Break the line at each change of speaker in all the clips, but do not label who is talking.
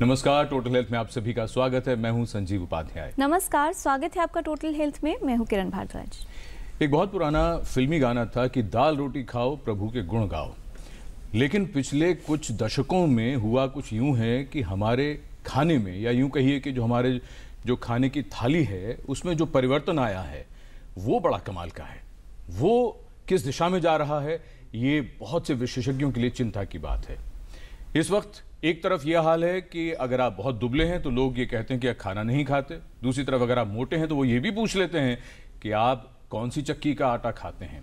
नमस्कार, total health में आप सभी का स्वागत है। मैं हूं संजीव उपाध्याय।
नमस्कार, स्वागत है आपका टोटल हेल्थ में। मैं हूं किरण भारद्वाज।
एक बहुत पुराना फिल्मी गाना था कि दाल रोटी खाओ प्रभु के गुण गाओ, लेकिन पिछले कुछ दशकों में हुआ कुछ यूं है कि हमारे खाने में, या यूं कहिए कि जो हमारे जो खाने की थाली है उसमें जो परिवर्तन आया है वो बड़ा कमाल का है। वो किस दिशा में जा रहा है ये बहुत से विशेषज्ञों के लिए चिंता की बात है। इस वक्त एक तरफ यह हाल है कि अगर आप बहुत दुबले हैं तो लोग ये कहते हैं कि आप खाना नहीं खाते। दूसरी तरफ अगर आप मोटे हैं तो वो ये भी पूछ लेते हैं कि आप कौन सी चक्की का आटा खाते हैं।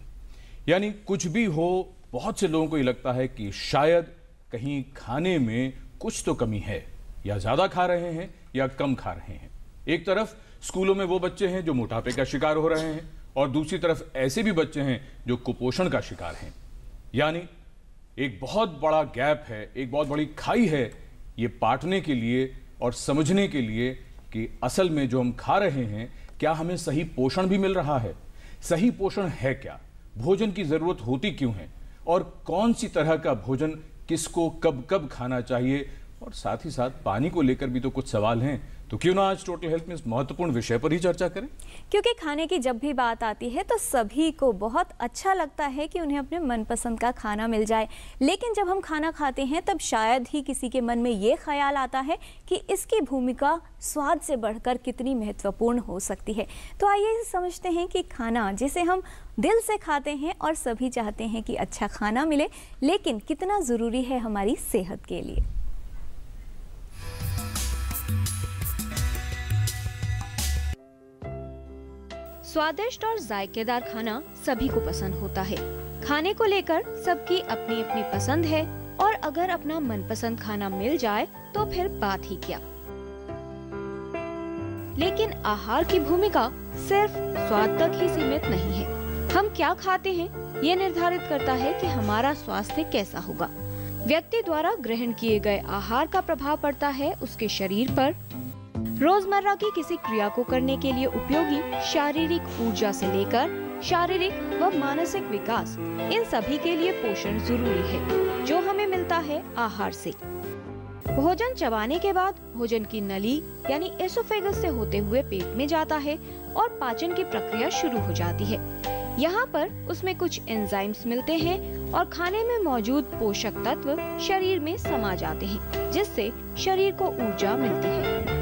यानी कुछ भी हो, बहुत से लोगों को ये लगता है कि शायद कहीं खाने में कुछ तो कमी है, या ज्यादा खा रहे हैं या कम खा रहे हैं। एक तरफ स्कूलों में वो बच्चे हैं जो मोटापे का शिकार हो रहे हैं, और दूसरी तरफ ऐसे भी बच्चे हैं जो कुपोषण का शिकार हैं। यानी एक बहुत बड़ा गैप है, एक बहुत बड़ी खाई है ये पाटने के लिए और समझने के लिए कि असल में जो हम खा रहे हैं क्या हमें सही पोषण भी मिल रहा है, सही पोषण है क्या, भोजन की जरूरत होती क्यों है, और कौन सी तरह का भोजन किसको कब कब खाना चाहिए, और साथ ही साथ पानी को लेकर भी तो कुछ सवाल हैं। तो क्यों ना आज टोटल हेल्थ में इस महत्वपूर्ण विषय पर ही चर्चा करें।
क्योंकि खाने की जब भी बात आती है तो सभी को बहुत अच्छा लगता है कि उन्हें अपने मनपसंद का खाना मिल जाए, लेकिन जब हम खाना खाते हैं तब शायद ही किसी के मन में ये ख्याल आता है कि इसकी भूमिका स्वाद से बढ़कर कितनी महत्वपूर्ण हो सकती है। तो आइए समझते हैं कि खाना जिसे हम दिल से खाते हैं और सभी चाहते हैं कि अच्छा खाना मिले, लेकिन कितना ज़रूरी है हमारी सेहत के लिए। स्वादिष्ट और जायकेदार खाना सभी को पसंद होता है। खाने को लेकर सबकी अपनी अपनी पसंद है, और अगर अपना मनपसंद खाना मिल जाए तो फिर बात ही क्या। लेकिन आहार की भूमिका सिर्फ स्वाद तक ही सीमित नहीं है। हम क्या खाते हैं ये निर्धारित करता है कि हमारा स्वास्थ्य कैसा होगा। व्यक्ति द्वारा ग्रहण किए गए आहार का प्रभाव पड़ता है उसके शरीर पर। रोजमर्रा की किसी क्रिया को करने के लिए उपयोगी शारीरिक ऊर्जा से लेकर शारीरिक व मानसिक विकास, इन सभी के लिए पोषण जरूरी है, जो हमें मिलता है आहार से। भोजन चबाने के बाद भोजन की नली यानी एसोफेगस से होते हुए पेट में जाता है और पाचन की प्रक्रिया शुरू हो जाती है। यहाँ पर उसमें कुछ एंजाइम्स मिलते हैं और खाने में मौजूद पोषक तत्व शरीर में समा जाते हैं, जिससे शरीर को ऊर्जा मिलती है।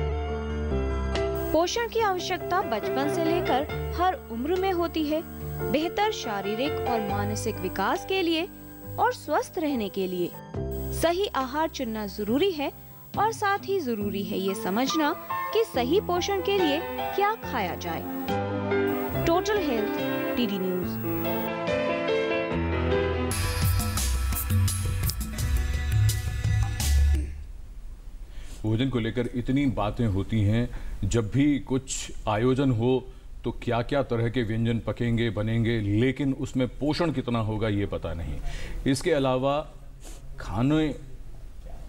पोषण की आवश्यकता बचपन से लेकर हर उम्र में होती है। बेहतर शारीरिक और मानसिक विकास के लिए और स्वस्थ रहने के लिए सही आहार चुनना जरूरी है, और साथ ही जरूरी है ये समझना कि सही पोषण के लिए क्या खाया जाए। Total health, TD news.
भोजन को लेकर इतनी बातें होती हैं, जब भी कुछ आयोजन हो तो क्या क्या तरह के व्यंजन पकेंगे, बनेंगे, लेकिन उसमें पोषण कितना होगा ये पता नहीं। इसके अलावा खाने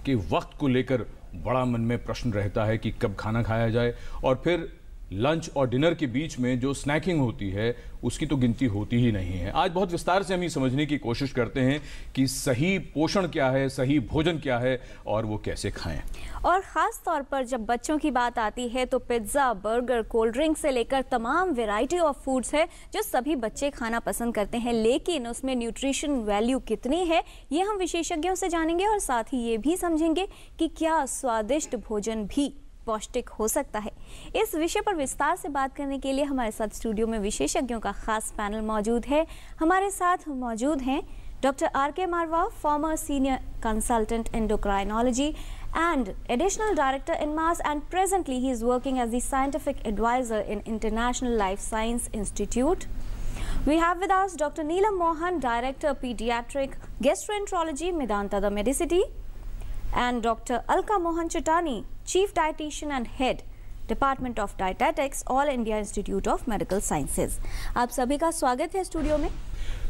के वक्त को लेकर बड़ा मन में प्रश्न रहता है कि कब खाना खाया जाए, और फिर लंच और डिनर के बीच में जो स्नैकिंग होती है उसकी तो गिनती होती ही नहीं है। आज बहुत विस्तार से हम ये समझने की कोशिश करते हैं कि सही पोषण क्या है, सही भोजन क्या है, और वो कैसे खाएं।
और ख़ास तौर पर जब बच्चों की बात आती है तो पिज्ज़ा, बर्गर, कोल्ड ड्रिंक से लेकर तमाम वैरायटी ऑफ फूड्स है जो सभी बच्चे खाना पसंद करते हैं, लेकिन उसमें न्यूट्रिशन वैल्यू कितनी है ये हम विशेषज्ञों से जानेंगे, और साथ ही ये भी समझेंगे कि क्या स्वादिष्ट भोजन भी पौष्टिक हो सकता है। इस विषय पर विस्तार से बात करने के लिए हमारे साथ स्टूडियो में विशेषज्ञों का खास पैनल मौजूद है। हमारे साथ मौजूद हैं doctor R K. Marwah, former senior consultant endocrinology and additional director in MAS, and presently he is working as the scientific advisor in International Life Science Institute. We have with us Dr. Neelam Mohan, Director Pediatric Gastroenterology, Medanta the Medicity, and Dr. Alka Mohan Chitani, Chief Dietitian and Head, Department of Dietetics, All India Institute of Medical Sciences. आप सभी का स्वागत है studio में।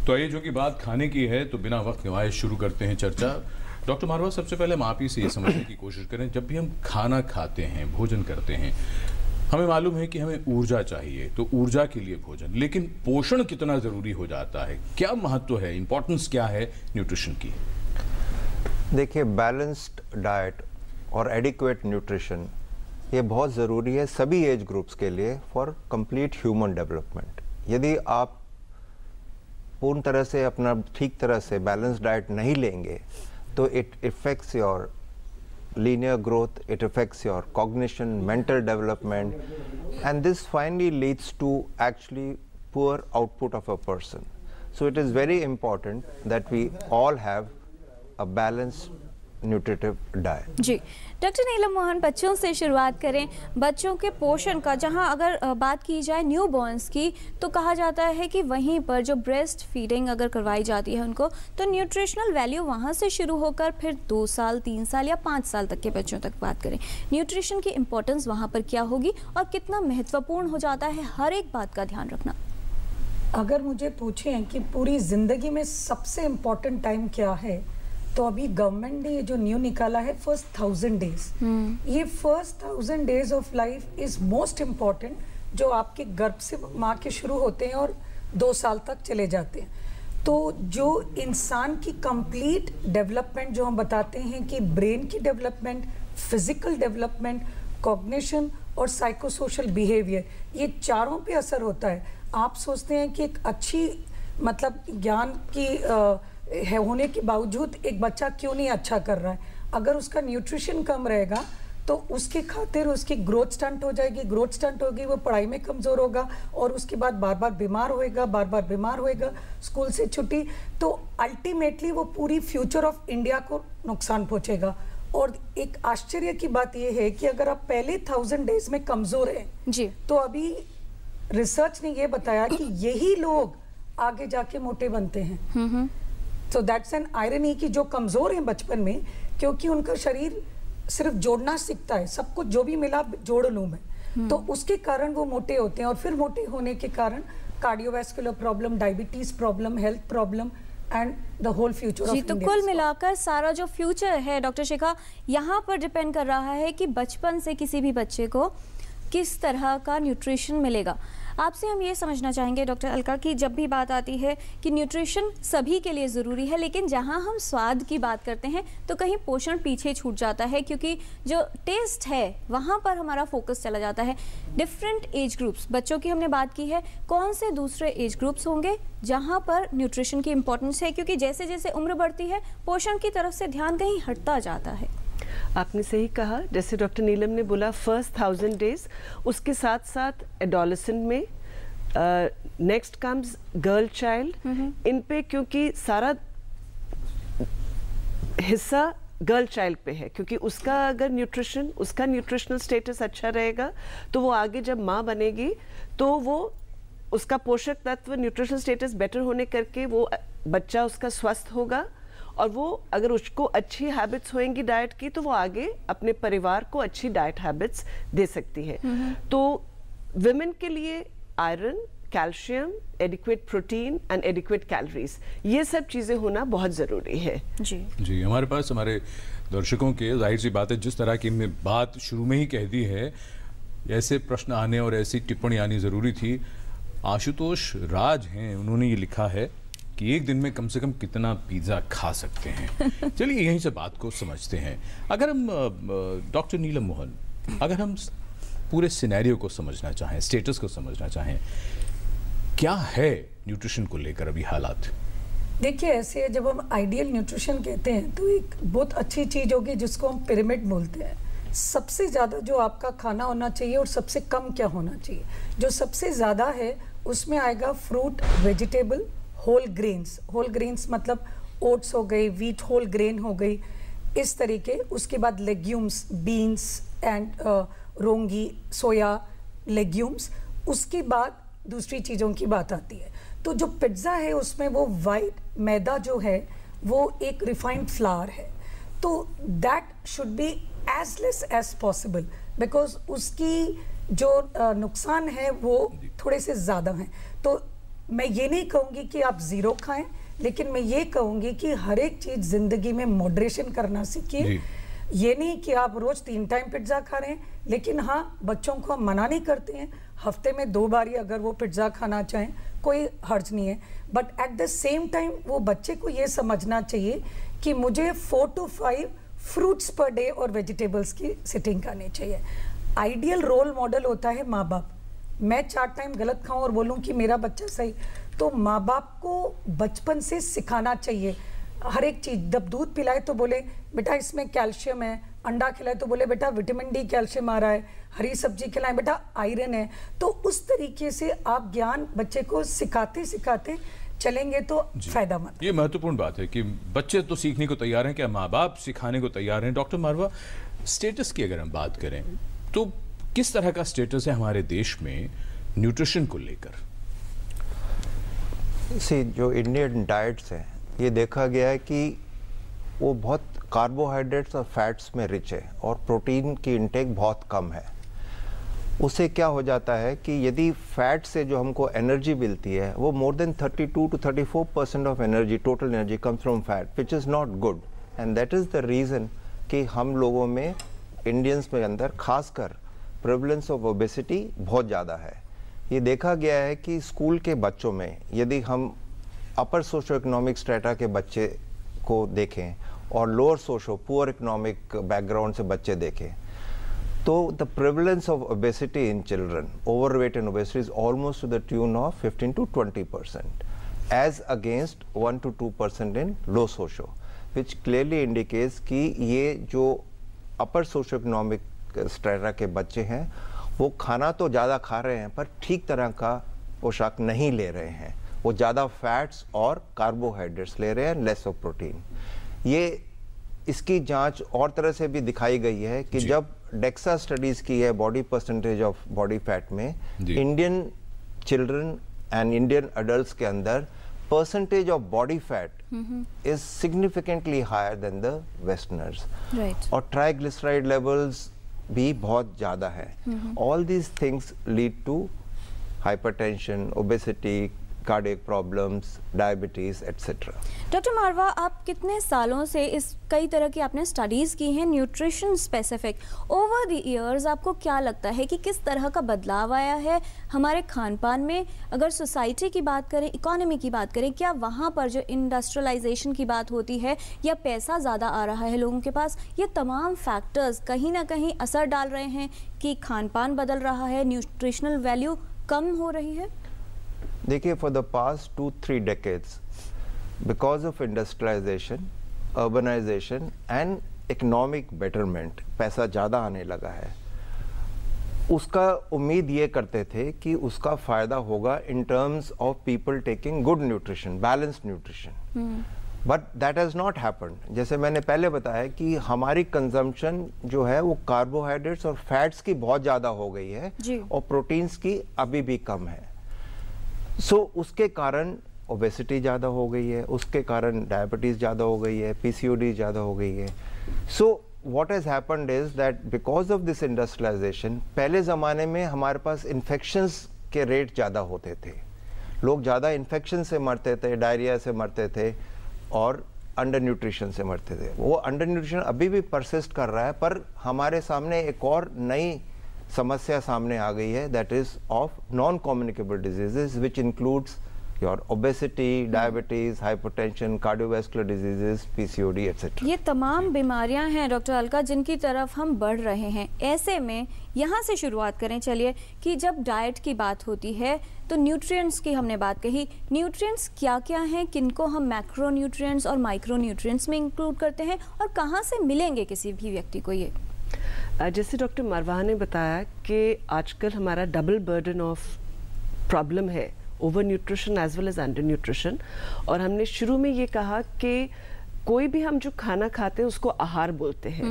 तो ये जो कि बात खाने की है तो बिना वक्त गंवाए शुरू करते हैं चर्चा। डॉक्टर मारवा, सबसे पहले हम आप ही से ये समझने की कोशिश करें, जब भी हम खाना खाते हैं, भोजन करते हैं, हमें मालूम है कि हमें ऊर्जा चाहिए, तो ऊर्जा के लिए भोजन, लेकिन पोषण कितना जरूरी हो जाता है, क्या महत्व है, इंपॉर्टेंस क्या है न्यूट्रिशन की?
देखिए, बैलेंस्ड डाइट और एडिक्वेट न्यूट्रिशन ये बहुत ज़रूरी है सभी एज ग्रुप्स के लिए फॉर कंप्लीट ह्यूमन डेवलपमेंट। यदि आप पूर्ण तरह से अपना ठीक तरह से बैलेंस डाइट नहीं लेंगे तो it effects your linear growth, it affects your cognition, mental development, and this finally leads to actually poor output of a person. So it is very important that we all have a balanced nutritive diet.
जी doctor Neelam Mohan, बच्चों से शुरुआत करें। बच्चों के पोषण का जहां अगर बात की जाए न्यू बॉर्न्स की, तो कहा जाता है कि वहीं पर जो ब्रेस्ट फीडिंग अगर करवाई जाती है उनको, तो न्यूट्रिशनल वैल्यू वहां से शुरू होकर फिर 2 साल 3 साल या 5 साल तक के बच्चों तक बात करें, न्यूट्रिशन की इम्पोर्टेंस वहां पर क्या होगी और कितना महत्वपूर्ण हो जाता है हर एक बात का ध्यान रखना?
अगर मुझे पूछें कि पूरी जिंदगी में सबसे इम्पोर्टेंट टाइम क्या है, तो अभी गवर्नमेंट ने ये जो न्यू निकाला है फर्स्ट 1000 डेज, ये first 1000 days of life is most important, जो आपके गर्भ से माँ के शुरू होते हैं और 2 साल तक चले जाते हैं। तो जो इंसान की कंप्लीट डेवलपमेंट जो हम बताते हैं कि ब्रेन की डेवलपमेंट, फिजिकल डेवलपमेंट, कॉग्निशन और साइको सोशल बिहेवियर, ये चारों पे असर होता है। आप सोचते हैं कि एक अच्छी मतलब ज्ञान की है होने के बावजूद एक बच्चा क्यों नहीं अच्छा कर रहा है, अगर उसका न्यूट्रिशन कम रहेगा तो उसके खातिर उसकी ग्रोथ स्टंट हो जाएगी, ग्रोथ स्टंट होगी, वो पढ़ाई में कमज़ोर होगा और उसके बाद बार बार बीमार होएगा, स्कूल से छुट्टी, तो अल्टीमेटली वो पूरी फ्यूचर ऑफ इंडिया को नुकसान पहुंचेगा। और एक आश्चर्य की बात ये है कि अगर आप पहले 1000 डेज में कमज़ोर हैं जी, तो अभी रिसर्च ने ये बताया कि यही लोग आगे जाके मोटे बनते हैं। सो दैट्स एन आयरनी कि जो कमज़ोर हैं बचपन में, क्योंकि उनका शरीर सिर्फ जोड़ना सीखता है, सब कुछ जो भी मिला जोड़ लूँ मैं, तो उसके कारण वो मोटे होते हैं और फिर मोटे होने के कारण cardiovascular problem, diabetes problem, health problem and the whole future of India.
तो कुल मिलाकर सारा जो फ्यूचर है डॉक्टर शिखा, यहाँ पर डिपेंड कर रहा है कि बचपन से किसी भी बच्चे को किस तरह का न्यूट्रिशन मिलेगा। आपसे हम ये समझना चाहेंगे डॉक्टर अलका कि जब भी बात आती है कि न्यूट्रिशन सभी के लिए ज़रूरी है, लेकिन जहाँ हम स्वाद की बात करते हैं तो कहीं पोषण पीछे छूट जाता है, क्योंकि जो टेस्ट है वहाँ पर हमारा फोकस चला जाता है। डिफरेंट एज ग्रुप्स, बच्चों की हमने बात की है, कौन से दूसरे एज ग्रुप्स होंगे जहाँ पर न्यूट्रिशन की इम्पोर्टेंस है, क्योंकि जैसे जैसे उम्र बढ़ती है पोषण की तरफ से ध्यान कहीं हटता जाता है।
आपने सही कहा, जैसे डॉक्टर नीलम ने बोला फर्स्ट 1000 डेज, उसके साथ साथ एडोलेसेंट में नेक्स्ट कम्स गर्ल चाइल्ड, इन पे क्योंकि सारा हिस्सा गर्ल चाइल्ड पे है, क्योंकि उसका अगर न्यूट्रिशन, उसका न्यूट्रिशनल स्टेटस अच्छा रहेगा तो वो आगे जब माँ बनेगी तो वो उसका पोषक तत्व न्यूट्रिशनल स्टेटस बेटर होने करके वो बच्चा उसका स्वस्थ होगा, और वो अगर उसको अच्छी हैबिट्स होंगी डाइट की तो वो आगे अपने परिवार को अच्छी डाइट हैबिट्स दे सकती है। तो विमेन के लिए iron, calcium, adequate protein and adequate calories, ये सब चीज़ें होना बहुत ज़रूरी है।
जी हमारे पास हमारे दर्शकों के जाहिर सी बात है, जिस तरह की हमने बात शुरू में ही कह दी है, ऐसे प्रश्न आने और ऐसी टिप्पणी आनी ज़रूरी थी। आशुतोष राज हैं, उन्होंने ये लिखा है कि एक दिन में कम से कम कितना पिज़्ज़ा खा सकते हैं। चलिए यहीं से बात को समझते हैं। अगर हम डॉक्टर नीलम मोहन, अगर हम पूरे सिनेरियो को समझना चाहें, स्टेटस को समझना चाहें, क्या है न्यूट्रिशन को लेकर अभी हालात?
देखिए, ऐसे जब हम आइडियल न्यूट्रिशन कहते हैं तो एक बहुत अच्छी चीज़ होगी जिसको हम पिरामिड बोलते हैं। सबसे ज़्यादा जो आपका खाना होना चाहिए और सबसे कम क्या होना चाहिए। जो सबसे ज़्यादा है उसमें आएगा फ्रूट, वेजिटेबल, होल ग्रेन्स मतलब ओट्स हो गई, व्हीट होल ग्रेन हो गई, इस तरीके। उसके बाद लेग्यूम्स, बीन्स एंड रोंगी, सोया, लेग्यूम्स। उसके बाद दूसरी चीज़ों की बात आती है। तो जो पिज्ज़ा है उसमें वो वाइट मैदा जो है वो एक रिफाइंड फ्लावर है, तो that should be as less as possible, because उसकी जो नुकसान है वो थोड़े से ज़्यादा हैं। तो मैं ये नहीं कहूँगी कि आप ज़ीरो खाएं, लेकिन मैं ये कहूँगी कि हर एक चीज़ ज़िंदगी में मॉडरेशन करना सीखिए। ये नहीं कि आप रोज़ 3 टाइम पिज्ज़ा खा रहे हैं, लेकिन हाँ, बच्चों को हम मना नहीं करते हैं, हफ्ते में 2 बार ही अगर वो पिज्ज़ा खाना चाहें कोई हर्ज नहीं है। But at the same time वो बच्चे को ये समझना चाहिए कि मुझे 4 to 5 फ्रूट्स पर डे और वेजिटेबल्स की सिटिंग करनी चाहिए। आइडियल रोल मॉडल होता है माँ बाप। मैं 4 टाइम गलत खाऊं और बोलूं कि मेरा बच्चा सही, तो माँ बाप को बचपन से सिखाना चाहिए। हर एक चीज, जब दूध पिलाए तो बोले बेटा इसमें कैल्शियम है, अंडा खिलाए तो बोले बेटा विटामिन डी कैल्शियम आ रहा है, हरी सब्जी खिलाएं बेटा आयरन है। तो उस तरीके से आप ज्ञान बच्चे को सिखाते सिखाते चलेंगे तो फायदा मंद।
ये महत्वपूर्ण बात है कि बच्चे तो सीखने को तैयार हैं, क्या माँ बाप सिखाने को तैयार हैं। डॉक्टर मारवा, स्टेटस की अगर हम बात करें तो किस तरह का स्टेटस है हमारे देश में न्यूट्रिशन को लेकर?
जो इंडियन डाइट्स हैं, ये देखा गया है कि वो बहुत कार्बोहाइड्रेट्स और फैट्स में रिच है और प्रोटीन की इंटेक बहुत कम है। उससे क्या हो जाता है कि यदि फैट से जो हमको एनर्जी मिलती है वो more than 32 to 34% of energy, total energy comes from fat, which is not good. And that is the reason कि हम लोगों में, इंडियंस में अंदर खासकर प्रेवलेंस ऑफ ओबेसिटी बहुत ज़्यादा है। ये देखा गया है कि स्कूल के बच्चों में यदि हम अपर सोशो इकोनॉमिक स्ट्रेटा के बच्चे को देखें और lower socio poor economic background से बच्चे देखें तो the prevalence of obesity in children, overweight and obesity is almost to the tune of 15 to 20% as against 1 to 2% in low socio, which clearly indicates कि ये जो अपर सोशो इकोनॉमिक स्ट्रेटा के बच्चे हैं वो खाना तो ज़्यादा खा रहे हैं पर ठीक तरह का पोशाक नहीं ले रहे हैं। वो ज़्यादा फैट्स और कार्बोहाइड्रेट्स ले रहे हैं, लेस ऑफ प्रोटीन। ये इसकी जांच और तरह से भी दिखाई गई है कि जब डेक्सा स्टडीज़ की है body percentage of body fat में, Indian children and Indian adults के अंदर percentage of body fat is significantly higher than the westerners, और triglyceride levels भी बहुत ज़्यादा है। All these things lead to hypertension, obesity, cardiac problems, diabetes etcetera.
Doctor Marwah, आप कितने सालों से इस कई तरह की आपने स्टडीज़ की हैं nutrition specific, over the years आपको क्या लगता है कि किस तरह का बदलाव आया है हमारे खान पान में? अगर सोसाइटी की बात करें, इकोनॉमी की बात करें, क्या वहाँ पर जो इंडस्ट्रियलाइजेशन की बात होती है या पैसा ज़्यादा आ रहा है लोगों के पास, ये तमाम फैक्टर्स कहीं ना कहीं असर डाल रहे हैं कि खान पान बदल रहा है, न्यूट्रिशनल वैल्यू कम हो रही है?
देखिए, for the past 2-3 decades, because of industrialisation, urbanisation and economic betterment, पैसा ज़्यादा आने लगा है। उसका उम्मीद ये करते थे कि उसका फ़ायदा होगा in terms of people taking good nutrition, balanced nutrition, but that has not happened. जैसे मैंने पहले बताया कि हमारी कंजम्पशन जो है वो कार्बोहाइड्रेट्स और फैट्स की बहुत ज़्यादा हो गई है और प्रोटीन्स की अभी भी कम है। उसके कारण ओबेसिटी ज़्यादा हो गई है, उसके कारण डायबिटीज़ ज़्यादा हो गई है, पीसीओडी ज़्यादा हो गई है। What has happened is that because of this industrialisation, पहले ज़माने में हमारे पास इन्फेक्शंस के रेट ज़्यादा होते थे, लोग ज़्यादा इन्फेक्शन से मरते थे, डायरिया से मरते थे और अंडर न्यूट्रिशन से मरते थे। वो अंडर न्यूट्रिशन अभी भी परसिस्ट कर रहा है, पर हमारे सामने एक और नई समस्या सामने आ गई है, that is of non communicable diseases which includes your obesity, diabetes, hypertension, cardiovascular diseases, PCOD etcetera.
ये तमाम बीमारियां हैं डॉक्टर अलका जिनकी तरफ हम बढ़ रहे हैं। ऐसे में यहाँ से शुरुआत करें, चलिए, कि जब डाइट की बात होती है तो न्यूट्रिएंट्स की हमने बात कही। न्यूट्रिएंट्स क्या क्या हैं, किनको हम मैक्रो न्यूट्रिएंट्स और माइक्रो न्यूट्रिएंट्स में इंक्लूड करते हैं और कहाँ से मिलेंगे किसी भी व्यक्ति को? ये
जैसे डॉक्टर मारवा ने बताया कि आजकल हमारा डबल बर्डन ऑफ प्रॉब्लम है, over nutrition as well as under nutrition. और हमने शुरू में ये कहा कि कोई भी हम जो खाना खाते हैं उसको आहार बोलते हैं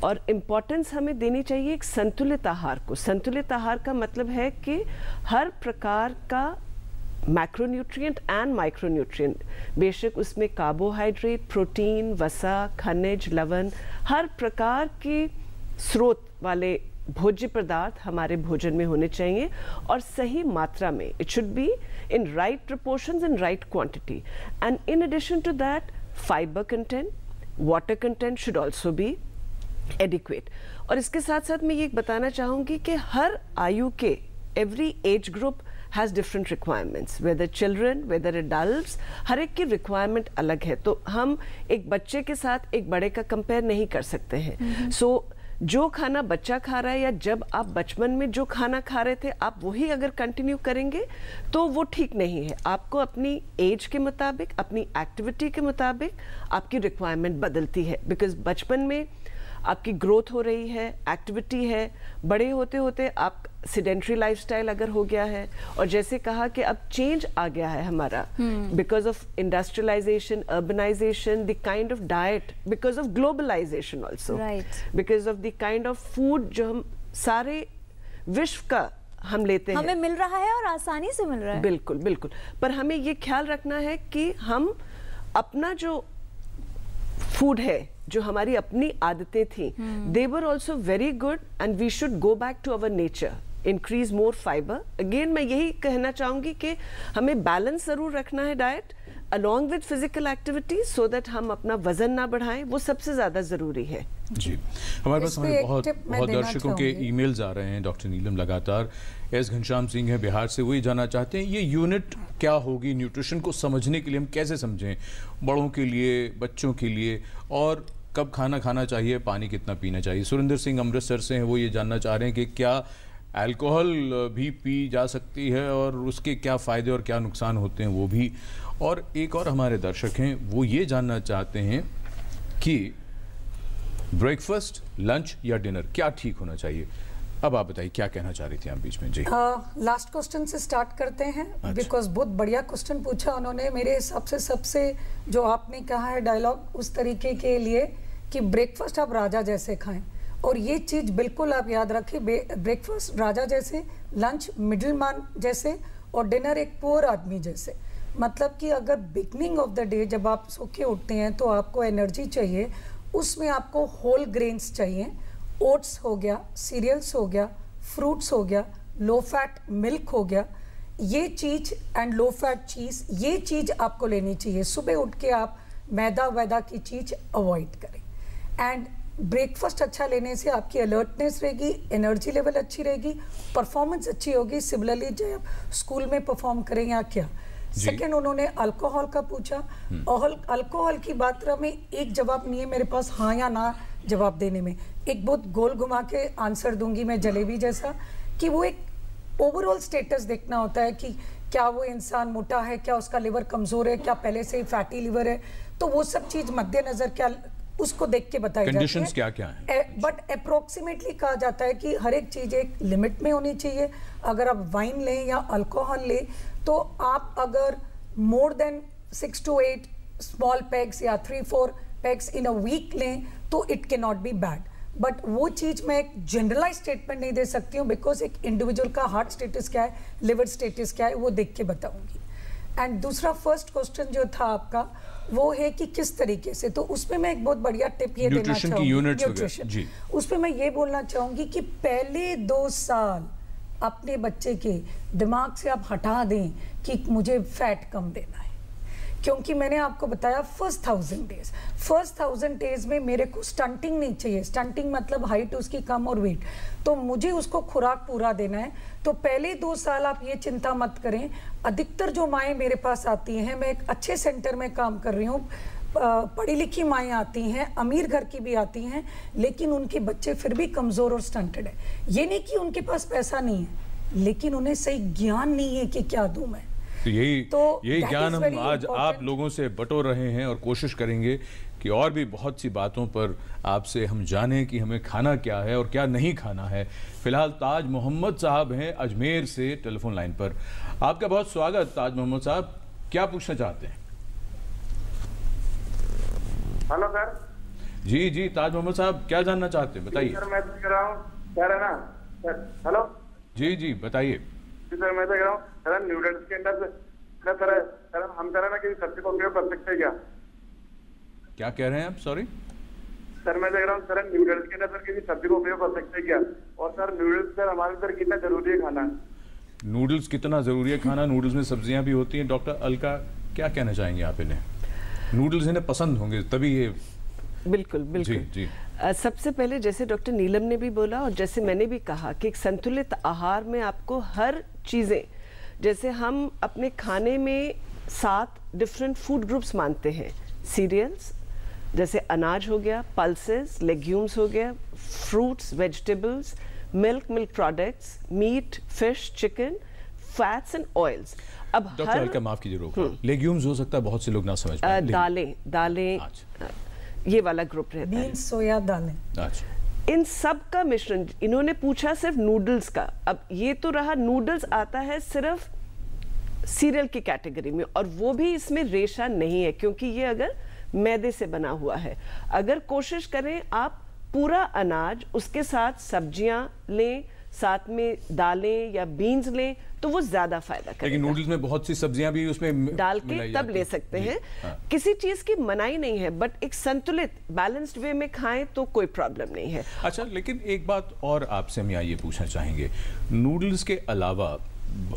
और इम्पोर्टेंस हमें देनी चाहिए एक संतुलित आहार को। संतुलित आहार का मतलब है कि हर प्रकार का मैक्रोन्यूट्रिएंट एंड माइक्रोन्यूट्रिएंट, बेशक उसमें कार्बोहाइड्रेट, प्रोटीन, वसा, खनिज, लवण, हर प्रकार के स्रोत वाले भोज्य पदार्थ हमारे भोजन में होने चाहिए और सही मात्रा में। It should be in right proportions, in right quantity, and in addition to that fibre content, water content should also be adequate. और इसके साथ साथ मैं ये बताना चाहूँगी कि हर आयु के, every age group has different requirements, whether children whether adults, हर एक की रिक्वायरमेंट अलग है, तो हम एक बच्चे के साथ एक बड़े का कंपेयर नहीं कर सकते हैं। सो जो खाना बच्चा खा रहा है या जब आप बचपन में जो खाना खा रहे थे आप वही अगर कंटिन्यू करेंगे तो वो ठीक नहीं है। आपको अपनी एज के मुताबिक, अपनी एक्टिविटी के मुताबिक आपकी रिक्वायरमेंट बदलती है, बिकॉज बचपन में आपकी ग्रोथ हो रही है, एक्टिविटी है, बड़े होते होते आप सेडेंट्री लाइफस्टाइल अगर हो गया है, और जैसे कहा कि अब चेंज आ गया है हमारा because of industrialisation, urbanisation, the kind of diet, because of globalisation also, because of the kind of food जो हम सारे विश्व का हम लेते हैं,
हमें मिल रहा है और आसानी से मिल रहा है।
बिल्कुल बिल्कुल, पर हमें ये ख्याल रखना है कि हम अपना जो फूड है, जो हमारी अपनी आदतें थी, they were also very good and we should go back to our nature, increase more fibre. Again मैं यही कहना चाहूंगी कि हमें बैलेंस जरूर रखना है diet along with physical activity so that हम अपना वजन ना बढ़ाएं, वो सबसे ज्यादा जरूरी है।
जी, हमारे पास हमें बहुत दर्शकों के ईमेल्स आ रहे हैं डॉक्टर नीलम लगातार। एस घनश्याम सिंह है बिहार से, वही जानना चाहते हैं ये यूनिट क्या होगी, न्यूट्रिशन को समझने के लिए हम कैसे समझें, बड़ों के लिए, बच्चों के लिए, और कब खाना खाना चाहिए, पानी कितना पीना चाहिए। सुरेंद्र सिंह अमृतसर से हैं, वो ये जानना चाह रहे हैं कि क्या अल्कोहल भी पी जा सकती है और उसके क्या फ़ायदे और क्या नुकसान होते हैं वो भी। और एक और हमारे दर्शक हैं, वो ये जानना चाहते हैं कि ब्रेकफास्ट, लंच या डिनर क्या ठीक होना चाहिए। अब आप बताइए क्या कहना चाह रही थी आप बीच में। जी,
लास्ट क्वेश्चन से स्टार्ट करते हैं, बिकॉज बहुत बढ़िया क्वेश्चन पूछा उन्होंने। मेरे हिसाब से सबसे जो आपने कहा है डायलॉग उस तरीके के लिए कि ब्रेकफास्ट आप राजा जैसे खाएं, और ये चीज़ बिल्कुल आप याद रखें, ब्रेकफास्ट राजा जैसे, लंच मिडिल मैन जैसे, और डिनर एक पुअर आदमी जैसे। मतलब कि अगर बिगनिंग ऑफ द डे जब आप सो के उठते हैं तो आपको एनर्जी चाहिए, उसमें आपको होल ग्रेन्स चाहिए, ओट्स हो गया, सीरियल्स हो गया, फ्रूट्स हो गया, लो फैट मिल्क हो गया, ये चीज़ एंड लो फैट चीज़, ये चीज़ आपको लेनी चाहिए। सुबह उठ के आप मैदा वैदा की चीज़ अवॉइड करें। एंड ब्रेकफास्ट अच्छा लेने से आपकी अलर्टनेस रहेगी, एनर्जी लेवल अच्छी रहेगी, परफॉर्मेंस अच्छी होगी। सिमिलरली जब आप स्कूल में परफॉर्म करें या क्या। सेकेंड, उन्होंने अल्कोहल का पूछा, और अल्कोहल की बात में एक जवाब नहीं है मेरे पास हाँ या ना जवाब देने में। एक बहुत गोल घुमा के आंसर दूंगी मैं जलेबी जैसा, कि वो एक ओवरऑल स्टेटस देखना होता है कि क्या वो इंसान मोटा है, क्या उसका लिवर कमजोर है, क्या पहले से ही फैटी लिवर है, तो वो सब चीज मद्देनजर क्या उसको देख के बताई जाती है।
कंडीशंस क्या क्या हैं?
बट अप्रोक्सीमेटली कहा जाता है कि हर एक चीज एक लिमिट में होनी चाहिए। अगर आप वाइन लें या अल्कोहल लें तो आप अगर more than 6 to 8 small PACS या 3-4 पैक्स इन अ वीक लें तो it can not be bad. But वो चीज़ मैं एक जनरलाइज स्टेटमेंट नहीं दे सकती हूँ, बिकॉज एक इंडिविजुअल का हार्ट स्टेटस क्या है, लिवर स्टेटस क्या है, वो देख के बताऊंगी। एंड दूसरा फर्स्ट क्वेश्चन जो था आपका वो है कि किस तरीके से, तो उसमें मैं एक बहुत बढ़िया टिप ये देना चाहूँगी, न्यूट्रिशन। उसमें मैं ये बोलना चाहूँगी कि पहले 2 साल अपने बच्चे के दिमाग से आप हटा दें कि मुझे फैट कम देना है, क्योंकि मैंने आपको बताया फर्स्ट 1000 डेज में मेरे को स्टंटिंग नहीं चाहिए। स्टंटिंग मतलब हाइट उसकी कम और वेट, तो मुझे उसको खुराक पूरा देना है। तो पहले 2 साल आप ये चिंता मत करें। अधिकतर जो माएँ मेरे पास आती हैं, मैं एक अच्छे सेंटर में काम कर रही हूँ, पढ़ी लिखी माएँ आती हैं, अमीर घर की भी आती हैं, लेकिन उनके बच्चे फिर भी कमज़ोर और स्टंटेड है। ये नहीं कि उनके पास पैसा नहीं है, लेकिन उन्हें सही ज्ञान नहीं है कि क्या दूं मैं।
तो यही ज्ञान हम आज आप लोगों से बटोर रहे हैं और कोशिश करेंगे कि और भी बहुत सी बातों पर आपसे हम जानें कि हमें खाना क्या है और क्या नहीं खाना है। फिलहाल ताज मोहम्मद साहब हैं अजमेर से टेलीफोन लाइन पर। आपका बहुत स्वागत ताज मोहम्मद साहब, क्या पूछना चाहते हैं?
Hello sir.
जी ताज मोहम्मद साहब क्या जानना चाहते हैं, बताइए।
सर मैं कह रहा हूँ सर, है ना सर, हेलो
जी बताइए।
सर मैं तो कह रहा हूँ सर, नूडल्स के अंदर सर हम कह रहे हैं ना कि सब्जी का उपयोग कर सकते हैं क्या
कह रहे हैं आप? सॉरी
सर, मैं कह रहा हूँ सर, नूडल्स के अंदर सर किसी सब्जी का उपयोग कर सकते हैं क्या? और सर नूडल्स सर हमारे अंदर कितना जरूरी है खाना?
नूडल्स कितना जरूरी है खाना? नूडल्स में सब्जियां भी होती हैं। डॉक्टर अलका क्या कहना चाहेंगे आप इन्हें? नूडल्स इन्हें पसंद होंगे तभी ये।
बिल्कुल
जी।
सबसे पहले जैसे डॉक्टर नीलम ने भी बोला और जैसे मैंने भी कहा कि एक संतुलित आहार में आपको हर चीज़ें जैसे हम अपने खाने में 7 डिफरेंट फूड ग्रुप्स मानते हैं। सीरियल्स जैसे अनाज हो गया, पल्सेस, लेग्यूम्स हो गया, fruits, vegetables, milk products, meat, fish, chicken, fats and oils. अब
डॉक्टर अलका माफ कीजिए रोक, लेग्यूम्स हो सकता है बहुत से लोग ना समझ पाए।
दालें ये वाला ग्रुप रहता है।
बीन्स, सोया दालें।
अच्छा,
इन सब का मिश्रण। इन्होंने पूछा सिर्फ नूडल्स का। अब ये तो रहा, नूडल्स आता है सिर्फ सीरियल की कैटेगरी में, और वो भी इसमें रेशा नहीं है क्योंकि ये अगर मैदे से बना हुआ है। अगर कोशिश करें आप पूरा अनाज, उसके साथ सब्जियां लें, साथ में दालें या बीन्स लें, तो वो ज्यादा फायदा करेगा।
लेकिन नूडल्स में बहुत सी सब्जियां भी उसमें
डाल के तब ले सकते हैं। किसी चीज की मनाही नहीं है, बट एक संतुलित बैलेंस्ड वे में खाएं तो कोई प्रॉब्लम नहीं है।
अच्छा, लेकिन एक बात और आपसे हम यहाँ ये पूछना चाहेंगे, नूडल्स के अलावा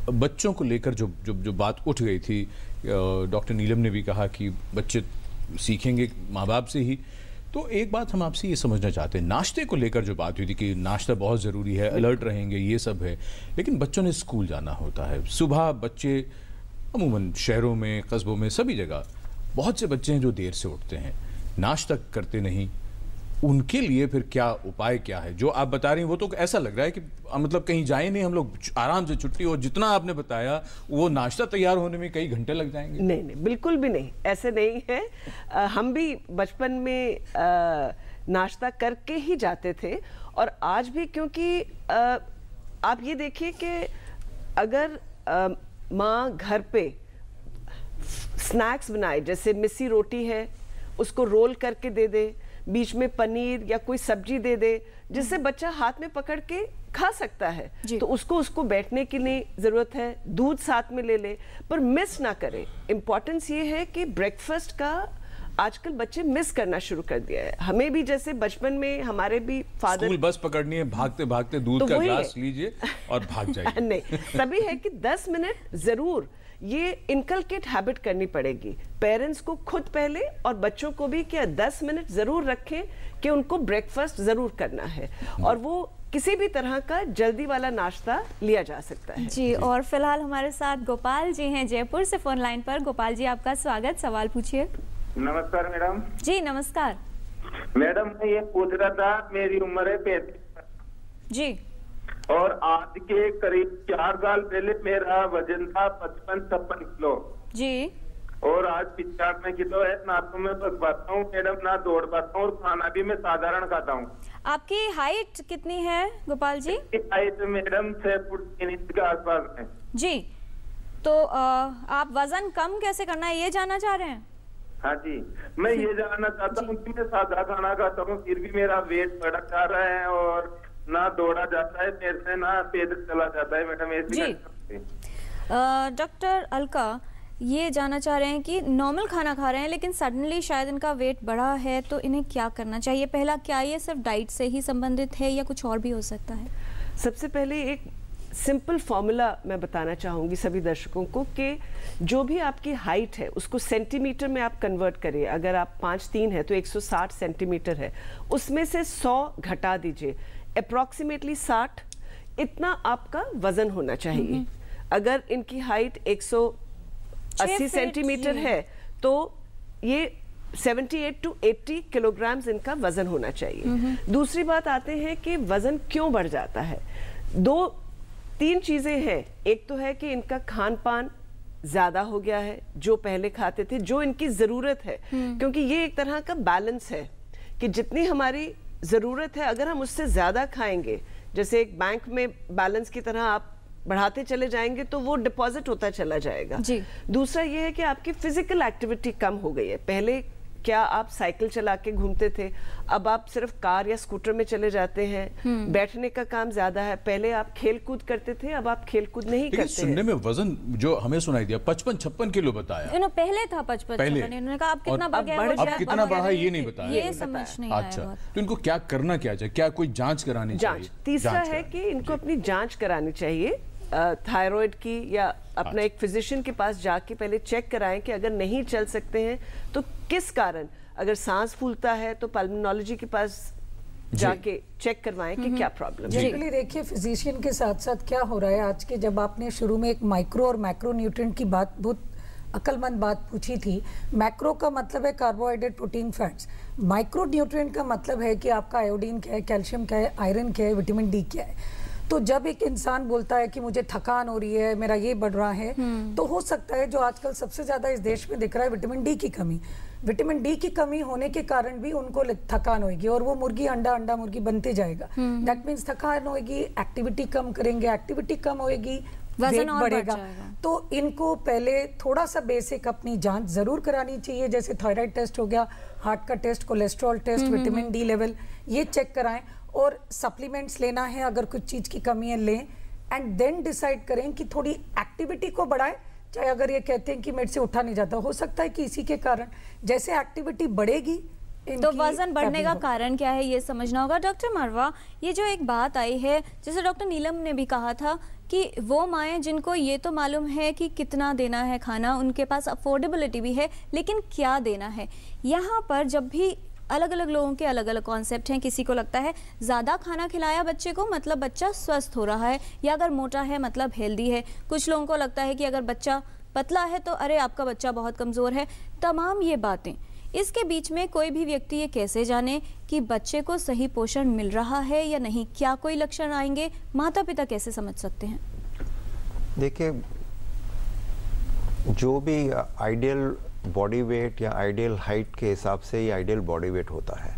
बच्चों को लेकर जो बात उठ गई थी, डॉक्टर नीलम ने भी कहा कि बच्चे सीखेंगे माँ बाप से ही, तो एक बात हम आपसे ये समझना चाहते हैं, नाश्ते को लेकर जो बात हुई थी कि नाश्ता बहुत ज़रूरी है, अलर्ट रहेंगे, ये सब है, लेकिन बच्चों ने स्कूल जाना होता है। सुबह बच्चे अमूमन शहरों में, कस्बों में, सभी जगह बहुत से बच्चे हैं जो देर से उठते हैं, नाश्ता करते नहीं। उनके लिए फिर क्या उपाय क्या है? जो आप बता रही हैं वो तो ऐसा लग रहा है कि मतलब कहीं जाए नहीं, हम लोग आराम से छुट्टी, और जितना आपने बताया वो नाश्ता तैयार होने में कई घंटे लग जाएंगे।
नहीं, बिल्कुल भी नहीं, ऐसे नहीं है। हम भी बचपन में नाश्ता करके ही जाते थे, और आज भी, क्योंकि आप ये देखिए कि अगर माँ घर पे स्नैक्स बनाए, जैसे मिस्सी रोटी है उसको रोल करके दे दे, बीच में पनीर या कोई सब्जी दे दे, जिससे बच्चा हाथ में पकड़ के खा सकता है, तो उसको बैठने की नहीं जरूरत है, दूध साथ में ले ले, पर मिस ना करे। इम्पोर्टेंस ये है कि ब्रेकफास्ट का आजकल बच्चे मिस करना शुरू कर दिया है। हमें भी जैसे बचपन में हमारे भी फादर,
स्कूल बस पकड़नी है, भागते भागते दूध का ग्लास लीजिए और भाग जाइए।
नहीं, तभी है कि 10 मिनट जरूर ये इनकलकेट हैबिट करनी पड़ेगी पेरेंट्स को खुद पहले, और बच्चों को भी, कि 10 मिनट जरूर रखें कि उनको ब्रेकफास्ट जरूर करना है, और वो किसी भी तरह का जल्दी वाला नाश्ता लिया जा सकता है।
जी, और फिलहाल हमारे साथ गोपाल जी हैं जयपुर से फोन लाइन पर। गोपाल जी, आपका स्वागत, सवाल पूछिए।
नमस्कार मैडम।
जी नमस्कार।
मैडम मैं ये पूछ रहा था, मेरी उम्र है 35
जी,
और आज के करीब 4 साल पहले मेरा वजन था 55-56 किलो
जी,
और आज 95 किलो है। ना तो मैं बस पाता हूँ मैडम, ना दौड़ पाता हूँ, और खाना भी मैं साधारण खाता हूँ।
आपकी हाइट कितनी है Gopal ji?
Height madam 6 foot 3 inch के आसपास है
जी। तो आप वजन कम कैसे करना है ये जानना चाह रहे हैं?
हाँ जी, मैं ये जानना चाहता हूँ कि मैं सादा खाना खाता हूँ फिर भी मेरा वेट बढ़ जा रहा है, और ना दौड़ा जाता है मेरे से, ना पैदल चला जाता है मैडम। ऐसी
डॉक्टर अलका ये जानना चाह रहे हैं कि नॉर्मल खाना खा रहे हैं लेकिन सडनली शायद इनका वेट बढ़ा है, तो इन्हें क्या करना चाहिए? पहला, क्या ये सिर्फ डाइट से ही संबंधित है या कुछ और भी हो सकता है?
सबसे पहले एक सिंपल फॉर्मूला मैं बताना चाहूँगी सभी दर्शकों को कि जो भी आपकी हाइट है उसको सेंटीमीटर में आप कन्वर्ट करिए। अगर आप 5'3" है तो 160 सेंटीमीटर है, उसमें से 100 घटा दीजिए, अप्रॉक्सीमेटली 60 इतना आपका वजन होना चाहिए। अगर इनकी हाइट 180 सेंटीमीटर है तो ये 78 to 80 किलोग्राम्स इनका वजन होना चाहिए। दूसरी बात आते हैं कि वजन क्यों बढ़ जाता है। 2-3 चीजें हैं। एक तो है कि इनका खान पान ज्यादा हो गया है, जो पहले खाते थे, जो इनकी जरूरत है, क्योंकि ये एक तरह का बैलेंस है कि जितनी हमारी जरूरत है अगर हम उससे ज्यादा खाएंगे, जैसे एक बैंक में बैलेंस की तरह आप बढ़ाते चले जाएंगे तो वो डिपॉजिट होता चला जाएगा। दूसरा ये है कि आपकी फिजिकल एक्टिविटी कम हो गई है। पहले क्या आप साइकिल चला के घूमते थे, अब आप सिर्फ कार या स्कूटर में चले जाते हैं। बैठने का काम ज्यादा है। पहले आप खेल कूद करते थे, अब आप खेल कूद नहीं करते।
सुनने में वजन जो हमें सुनाई दिया 55-56 किलो बताया,
पहले था 55, इन्होंने कहा अब कितना बढ़ गया,
अब कितना बढ़ा ये नहीं बताया,
ये समझ नहीं आया।
अच्छा, तो इनको क्या करना क्या चाहिए? क्या कोई जांच करानी चाहिए?
तीसरा है कि इनको अपनी जांच करानी चाहिए थायराइड की, या अपना एक फिजिशियन के पास जाके पहले चेक कराएं कि अगर नहीं चल सकते हैं तो किस कारण। अगर सांस फूलता है तो पल्मोनोलॉजी के पास जाके चेक करवाएं कि क्या प्रॉब्लम है।
जनरली देखिए फिजिशियन के साथ साथ क्या हो रहा है आज के, जब आपने शुरू में एक माइक्रो और मैक्रो न्यूट्रिएंट की बात, बहुत अक्लमंद बात पूछी थी। मैक्रो का मतलब है carbohydrate, protein, fats. Micro nutrient का मतलब है कि आपका आयोडीन क्या है, कैल्शियम क्या है, आयरन क्या है, विटामिन डी क्या है। तो जब एक इंसान बोलता है कि मुझे थकान हो रही है, मेरा ये बढ़ रहा है, तो हो सकता है जो आजकल सबसे ज्यादा इस देश में दिख रहा है विटामिन डी की कमी। विटामिन डी की कमी होने के कारण भी उनको थकान होगी और वो मुर्गी अंडा, अंडा मुर्गी बनते जाएगा। दैट मीन्स थकान होगी, एक्टिविटी कम करेंगे, एक्टिविटी कम होएगी,
वजन और
बढ़ेगा।
बढ़ जाएगा।
तो इनको पहले थोड़ा सा बेसिक अपनी जांच जरूर करानी चाहिए, जैसे थायराइड टेस्ट हो गया, हार्ट का test, cholesterol test, vitamin D level, ये चेक कराएं। और सप्लीमेंट्स लेना है अगर कुछ चीज की कमी है लें, एंड देन डिसाइड करें कि थोड़ी एक्टिविटी को बढ़ाएं। चाहे अगर ये कहते हैं कि मेरे से उठा नहीं जाता, हो सकता है कि इसी के कारण जैसे एक्टिविटी बढ़ेगी
तो वजन बढ़ने का कारण क्या है ये समझना होगा। डॉक्टर मरवा, ये जो एक बात आई है, जैसे डॉक्टर नीलम ने भी कहा था कि वो माएँ जिनको ये तो मालूम है कि कितना देना है खाना, उनके पास अफोर्डेबिलिटी भी है, लेकिन क्या देना है, यहाँ पर जब भी अलग अलग लोगों के अलग अलग कॉन्सेप्ट हैं। किसी को लगता है ज़्यादा खाना खिलाया बच्चे को मतलब बच्चा स्वस्थ हो रहा है, या अगर मोटा है मतलब हेल्दी है। कुछ लोगों को लगता है कि अगर बच्चा पतला है तो अरे आपका बच्चा बहुत कमज़ोर है। तमाम ये बातें, इसके बीच में कोई भी व्यक्ति ये कैसे जाने कि बच्चे को सही पोषण मिल रहा है या नहीं? क्या कोई लक्षण आएंगे? माता पिता कैसे समझ सकते हैं?
देखिए, जो भी आइडियल बॉडी वेट या आइडियल हाइट के हिसाब से ही आइडियल बॉडी वेट होता है।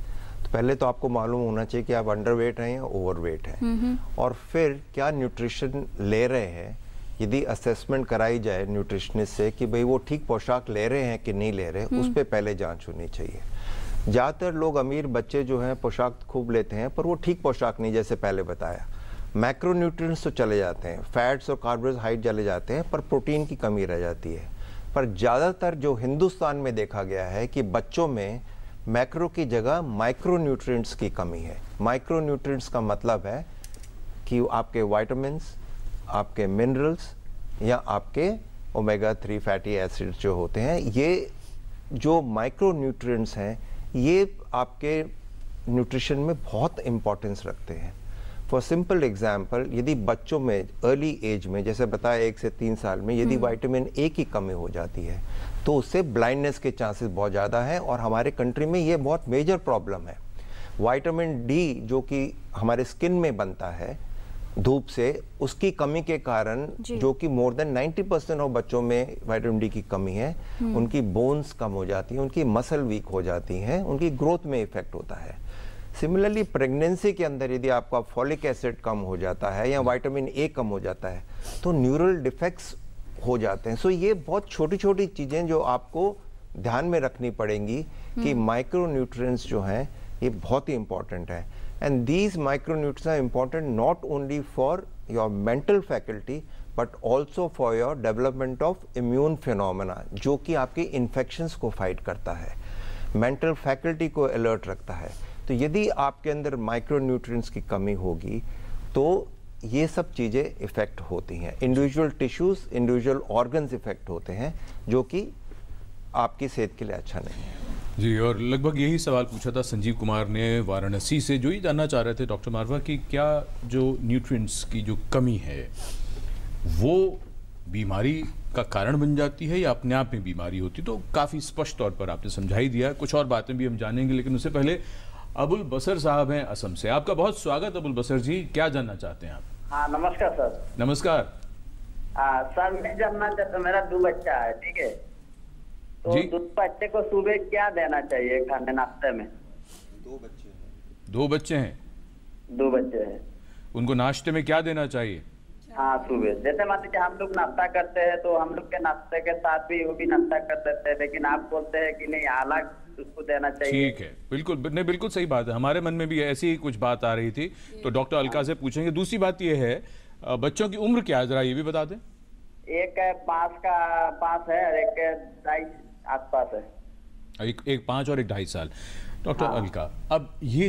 तो पहले तो आपको मालूम होना चाहिए कि आप अंडरवेट हैं या ओवरवेट हैं, और फिर क्या न्यूट्रिशन ले रहे हैं। यदि असेसमेंट कराई जाए न्यूट्रिशनिस्ट से कि भाई वो ठीक पोशाक ले रहे हैं कि नहीं ले रहे, उस पर पहले जांच होनी चाहिए। ज़्यादातर लोग, अमीर बच्चे जो हैं, पोशाक खूब लेते हैं, पर वो ठीक पोशाक नहीं, जैसे पहले बताया। मैक्रो न्यूट्रिएंट्स तो चले जाते हैं, फैट्स और कार्बोहाइड्रेट चले जाते हैं, पर प्रोटीन की कमी रह जाती है। पर ज़्यादातर जो हिंदुस्तान में देखा गया है कि बच्चों में मैक्रो की जगह माइक्रो न्यूट्रिएंट्स की कमी है। माइक्रो न्यूट्रिएंट्स का मतलब है कि आपके विटामिन्स, आपके मिनरल्स या आपके ओमेगा 3 फैटी एसिड्स जो होते हैं, ये जो माइक्रो न्यूट्रिएंट्स हैं, ये आपके न्यूट्रिशन में बहुत इंपॉर्टेंस रखते हैं। फॉर सिंपल एग्जाम्पल, यदि बच्चों में अर्ली एज में, जैसे बताया 1 से 3 साल में, यदि विटामिन ए की कमी हो जाती है तो उससे ब्लाइंडनेस के चांसेस बहुत ज़्यादा हैं, और हमारे कंट्री में ये बहुत मेजर प्रॉब्लम है। विटामिन डी जो कि हमारे स्किन में बनता है धूप से, उसकी कमी के कारण, जो कि मोर देन 90% ऑफ बच्चों में विटामिन डी की कमी है, उनकी बोन्स कम हो जाती हैं, उनकी मसल वीक हो जाती हैं, उनकी ग्रोथ में इफेक्ट होता है। सिमिलरली प्रेगनेंसी के अंदर यदि आपका फॉलिक एसिड कम हो जाता है या विटामिन ए कम हो जाता है तो न्यूरल डिफेक्ट्स हो जाते हैं। सो ये बहुत छोटी छोटी चीज़ें जो आपको ध्यान में रखनी पड़ेंगी कि माइक्रो न्यूट्रिएंट्स जो हैं ये बहुत ही इंपॉर्टेंट है। And these micro nutrients are important not only for your mental faculty but also for your development of immune phenomena, जो कि आपके इन्फेक्शंस को फाइट करता है, मेंटल फैकल्टी को अलर्ट रखता है। तो यदि आपके अंदर माइक्रो न्यूट्रिएंट्स की कमी होगी तो ये सब चीज़ें इफ़ेक्ट होती हैं। Individual tissues, individual organs effect होते हैं, जो कि आपकी सेहत के लिए अच्छा नहीं है।
जी, और लगभग यही सवाल पूछा था संजीव कुमार ने वाराणसी से, जो ये जानना चाह रहे थे डॉक्टर मारवा कि क्या जो न्यूट्रिएंट्स की जो कमी है वो बीमारी का कारण बन जाती है या अपने आप में बीमारी होती? तो काफ़ी स्पष्ट तौर पर आपने समझा ही दिया। कुछ और बातें भी हम जानेंगे, लेकिन उससे पहले अबुल बसर साहब हैं असम से। आपका बहुत स्वागत अबुल बसर जी, क्या जानना चाहते हैं आप?
हाँ, नमस्कार सर।
नमस्कार।
सर, मैं जानना चाहता हूँ, मेरा 2 बच्चा है, ठीक है, तो
जी?
2 बच्चे को सुबह क्या देना चाहिए खाने नाश्ते में?
2 बच्चे हैं।
2 बच्चे हैं?
2 बच्चे हैं।
उनको नाश्ते में क्या देना चाहिए?
हाँ, सुबह जैसे मान लीजिए हम लोग नाश्ता करते हैं तो हम लोग के नाश्ते के साथ भी वो भी नाश्ता कर देते हैं, लेकिन आप बोलते हैं कि नहीं अलग उसको देना चाहिए।
ठीक है, बिल्कुल नहीं, बिल्कुल सही बात है। हमारे मन में भी ऐसी ही कुछ बात आ रही थी, तो डॉक्टर अलका से पूछेंगे। दूसरी बात ये है, बच्चों की उम्र क्या है, जरा ये भी बता दें।
एक 5 है और एक 2.5 आसपास है।
एक 5 और एक 2.5 साल। डॉक्टर अलका, अब ये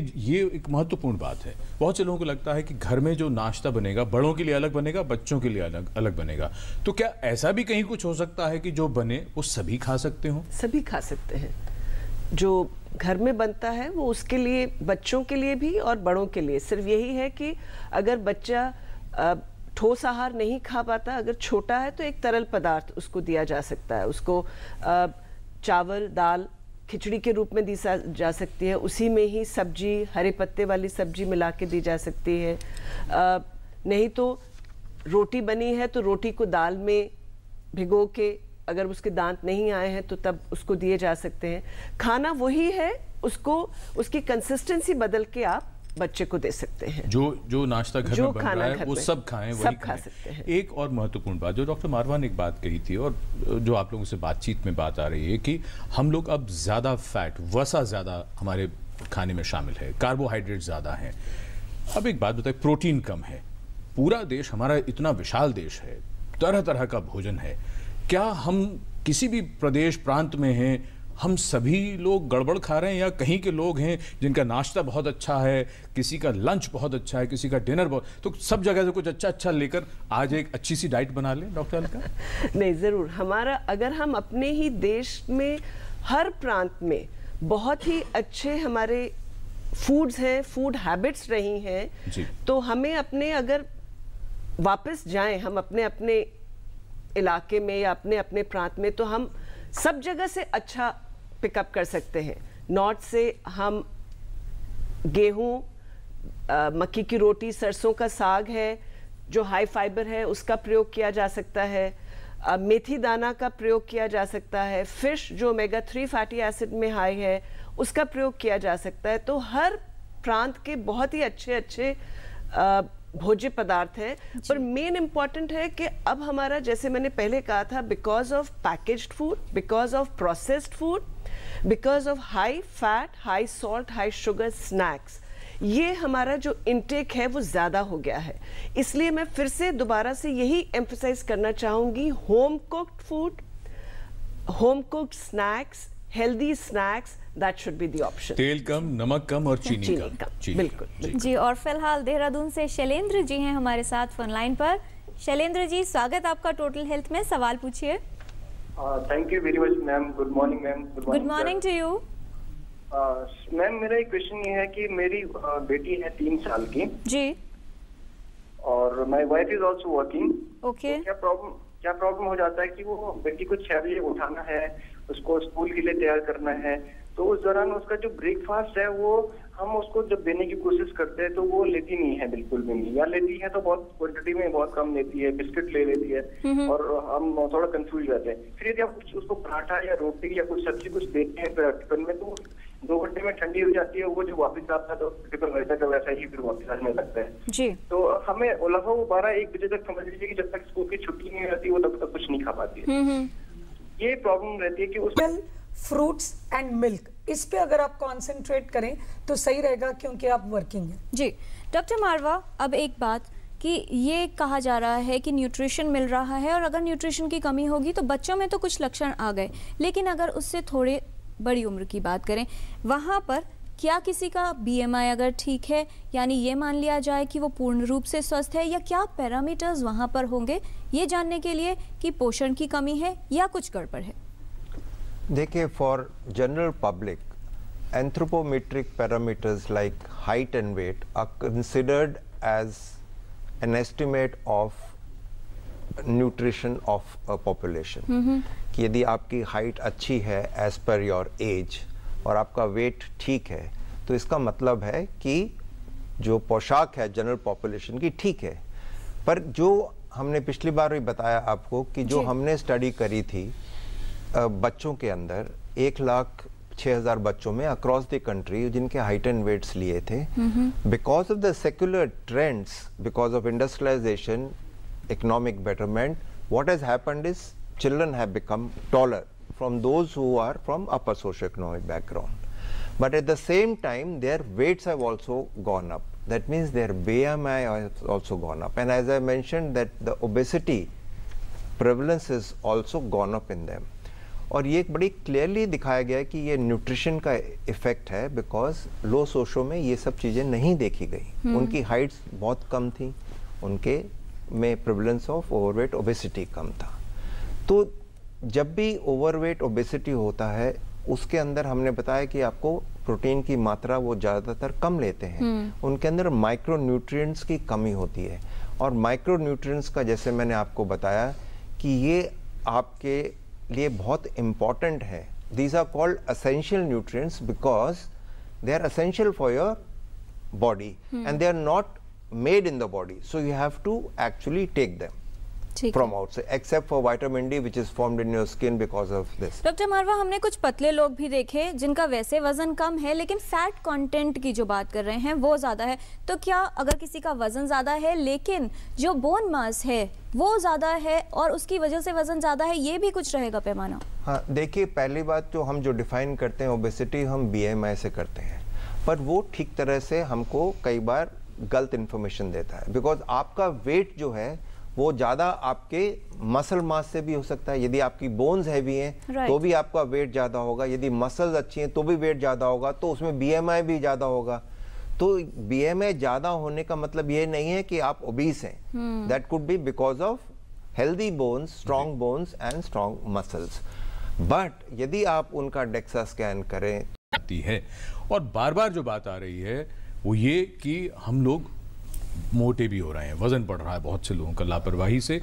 एक महत्वपूर्ण बात है। बहुत से लोगों को लगता है कि घर में जो नाश्ता बनेगा बड़ों के लिए अलग बनेगा, बच्चों के लिए अलग बनेगा। तो क्या ऐसा भी कहीं कुछ हो सकता है कि जो बने वो सभी खा सकते हो?
सभी खा सकते हैं। जो घर में बनता है वो उसके लिए, बच्चों के लिए भी और बड़ों के लिए सिर्फ यही है कि अगर बच्चा ठोस आहार नहीं खा पाता, अगर छोटा है, तो एक तरल पदार्थ उसको दिया जा सकता है। उसको चावल, दाल, खिचड़ी के रूप में दी जा सकती है, उसी में ही सब्जी, हरे पत्ते वाली सब्जी मिला के दी जा सकती है। नहीं तो रोटी बनी है तो रोटी को दाल में भिगो के, अगर उसके दांत नहीं आए हैं तो तब उसको दिए जा सकते हैं। खाना वही है, उसको उसकी कंसिस्टेंसी बदल के आप बच्चे को दे सकते हैं।
जो नाश्ता घर में बन रहा है वो सब खाएं, वही
खा सकते हैं।
एक और महत्वपूर्ण बात जो डॉक्टर मारवा ने एक बात कही थी और जो आप लोगों से बातचीत में बात आ रही है कि हम लोग अब ज्यादा फैट, वसा ज्यादा हमारे खाने में शामिल है, कार्बोहाइड्रेट ज्यादा है। अब एक बात बताइए, प्रोटीन कम है, पूरा देश हमारा इतना विशाल देश है, तरह तरह का भोजन है, क्या हम किसी भी प्रदेश प्रांत में हैं, हम सभी लोग गड़बड़ खा रहे हैं, या कहीं के लोग हैं जिनका नाश्ता बहुत अच्छा है, किसी का लंच बहुत अच्छा है, किसी का डिनर बहुत, तो सब जगह से कुछ अच्छा अच्छा लेकर आज एक अच्छी सी डाइट बना लें डॉक्टर अलका?
नहीं, जरूर। हमारा, अगर हम अपने ही देश में हर प्रांत में बहुत ही अच्छे हमारे फूड्स हैं, फूड हैबिट्स रही हैं, तो हमें अपने, अगर वापस जाएं हम अपने अपने इलाके में या अपने अपने प्रांत में, तो हम सब जगह से अच्छा पिकअप कर सकते हैं। नॉर्थ से हम गेहूं, मक्की की रोटी, सरसों का साग है जो हाई फाइबर है, उसका प्रयोग किया जा सकता है। मेथी दाना का प्रयोग किया जा सकता है। फिश जो ओमेगा 3 फैटी एसिड में हाई है, उसका प्रयोग किया जा सकता है। तो हर प्रांत के बहुत ही अच्छे अच्छे भोज्य पदार्थ है। पर मेन इंपॉर्टेंट है कि अब हमारा, जैसे मैंने पहले कहा था, because of packaged food, because of processed food, because of high fat, high salt, high sugar snacks, ये हमारा जो इनटेक है वो ज्यादा हो गया है। इसलिए मैं फिर से दोबारा से यही एम्फसाइज करना चाहूंगी, home cooked food, home cooked snacks, healthy snacks, that should be the option.
तेल कम, नमक कम और चीनी कम।
बिल्कुल जी। और फिलहाल देहरादून से शैलेंद्र जी हैं हमारे साथ फोन लाइन पर। शैलेंद्र जी, स्वागत आपका टोटल हेल्थ में, सवाल पूछिए।
Thank you very much ma'am. Good morning ma'am.
Good morning to you
ma'am. मेरा एक क्वेश्चन ये है कि मेरी बेटी है 3 साल की
जी,
और my wife is also working.
Okay.
क्या प्रॉब्लम हो जाता है कि वो बेटी को 6 बजे उठाना है, उसको स्कूल के लिए तैयार करना है, तो उस दौरान उसका जो ब्रेकफास्ट है वो हम उसको जब देने की कोशिश करते हैं तो वो लेती नहीं है, बिल्कुल भी नहीं, या लेती है तो बहुत क्वांटिटी में बहुत कम लेती है, बिस्किट ले लेती है, और हम थोड़ा कंफ्यूज रहते हैं। फिर यदि आप उसको पराठा या रोटी या कुछ सब्जी कुछ देते हैं टिफिन में, तो 2 घंटे में ठंडी हो जाती है, वो जो वापस आता है तो टिफिन वैसा का वैसा ही फिर वापस आने लगता है
जी।
तो हमें लगभग 12-1 बजे तक समझ लीजिए कि जब तक स्कूल की छुट्टी नहीं रहती वो तब तक कुछ नहीं खा पाती है। ये प्रॉब्लम रहती है कि उसमें
फ्रूट्स एंड मिल्क, इस पे अगर आप कंसंट्रेट करें तो सही रहेगा, क्योंकि आप वर्किंग हैं।
जी डॉक्टर मारवा, अब एक बात कि ये कहा जा रहा है कि न्यूट्रिशन मिल रहा है, और अगर न्यूट्रिशन की कमी होगी तो बच्चों में तो कुछ लक्षण आ गए, लेकिन अगर उससे थोड़े बड़ी उम्र की बात करें, वहाँ पर क्या किसी का BMI अगर ठीक है, यानी ये मान लिया जाए कि वो पूर्ण रूप से स्वस्थ है, या क्या पैरामीटर्स वहाँ पर होंगे ये जानने के लिए कि पोषण की कमी है या कुछ गड़बड़ है?
देखिए, for general public, anthropometric parameters like height and weight are considered as an estimate of nutrition of a population. कि यदि आपकी हाइट अच्छी है as per your age और आपका वेट ठीक है, तो इसका मतलब है कि जो पोशाक है जनरल पॉपुलेशन की ठीक है। पर जो हमने पिछली बार भी बताया आपको कि जो हमने स्टडी करी थी बच्चों के अंदर, 1,06,000 बच्चों में अक्रॉस द कंट्री जिनके हाइट एंड वेट्स लिए थे, because of the secular trends, because of industrialisation, economic betterment, what has happened is children have become taller from those who are from upper socioeconomic background, but at the same time their weights have also gone up. That means their BMI has also gone up, and as I mentioned that the obesity prevalence is also gone up in them. और ये एक बड़ी clearly दिखाया गया है कि ये nutrition का इफेक्ट है, बिकॉज लो सोशो में ये सब चीज़ें नहीं देखी गई। उनकी हाइट्स बहुत कम थी, उनके में प्रेवलेंस ऑफ ओवरवेट ओबेसिटी कम था। तो जब भी ओवरवेट ओबेसिटी होता है, उसके अंदर हमने बताया कि आपको प्रोटीन की मात्रा वो ज़्यादातर कम लेते हैं, उनके अंदर माइक्रो न्यूट्रिएंट्स की कमी होती है। और माइक्रो न्यूट्रिएंट्स का जैसे मैंने आपको बताया कि ये आपके लिए बहुत इम्पॉर्टेंट है। These are called essential nutrients because they are essential for your body and they are not made in the body, so you have to actually take them from outside, except for vitamin D which is formed in your skin because of this.
Doctor Marwah, हमने कुछ पतले लोग भी देखे जिनका वैसे वजन कम है लेकिन फैट कंटेंट की जो बात कर रहे हैं वो ज़्यादा है, तो क्या अगर किसी का वजन ज़्यादा है लेकिन जो बोन मास है वो ज़्यादा है और उसकी वजह से वजन ज़्यादा है, ये भी कुछ रहेगा पैमाना?
हाँ, देखिए पहली बात तो हम जो डिफाइन करते हैं ओबेसिटी हम BMI से करते हैं, पर वो ठीक तरह से हमको कई बार गलत इन्फॉर्मेशन देता है। बिकॉज आपका वेट जो है वो ज़्यादा आपके मसल मास से भी हो सकता है। यदि आपकी बोन्स हैवी हैं तो भी आपका वेट ज़्यादा होगा, यदि मसल्स अच्छी हैं तो भी वेट ज़्यादा होगा, तो उसमें BMI भी ज़्यादा होगा। तो BMI ज़्यादा होने का मतलब ये नहीं है कि आप ओबीस हैं, that could be because of healthy bones, strong bones and strong muscles. But यदि आप उनका डेक्सा स्कैन करें
है, और बार बार जो बात आ रही है वो ये कि हम लोग मोटे भी हो रहे हैं, वजन बढ़ रहा है बहुत से लोगों का लापरवाही से।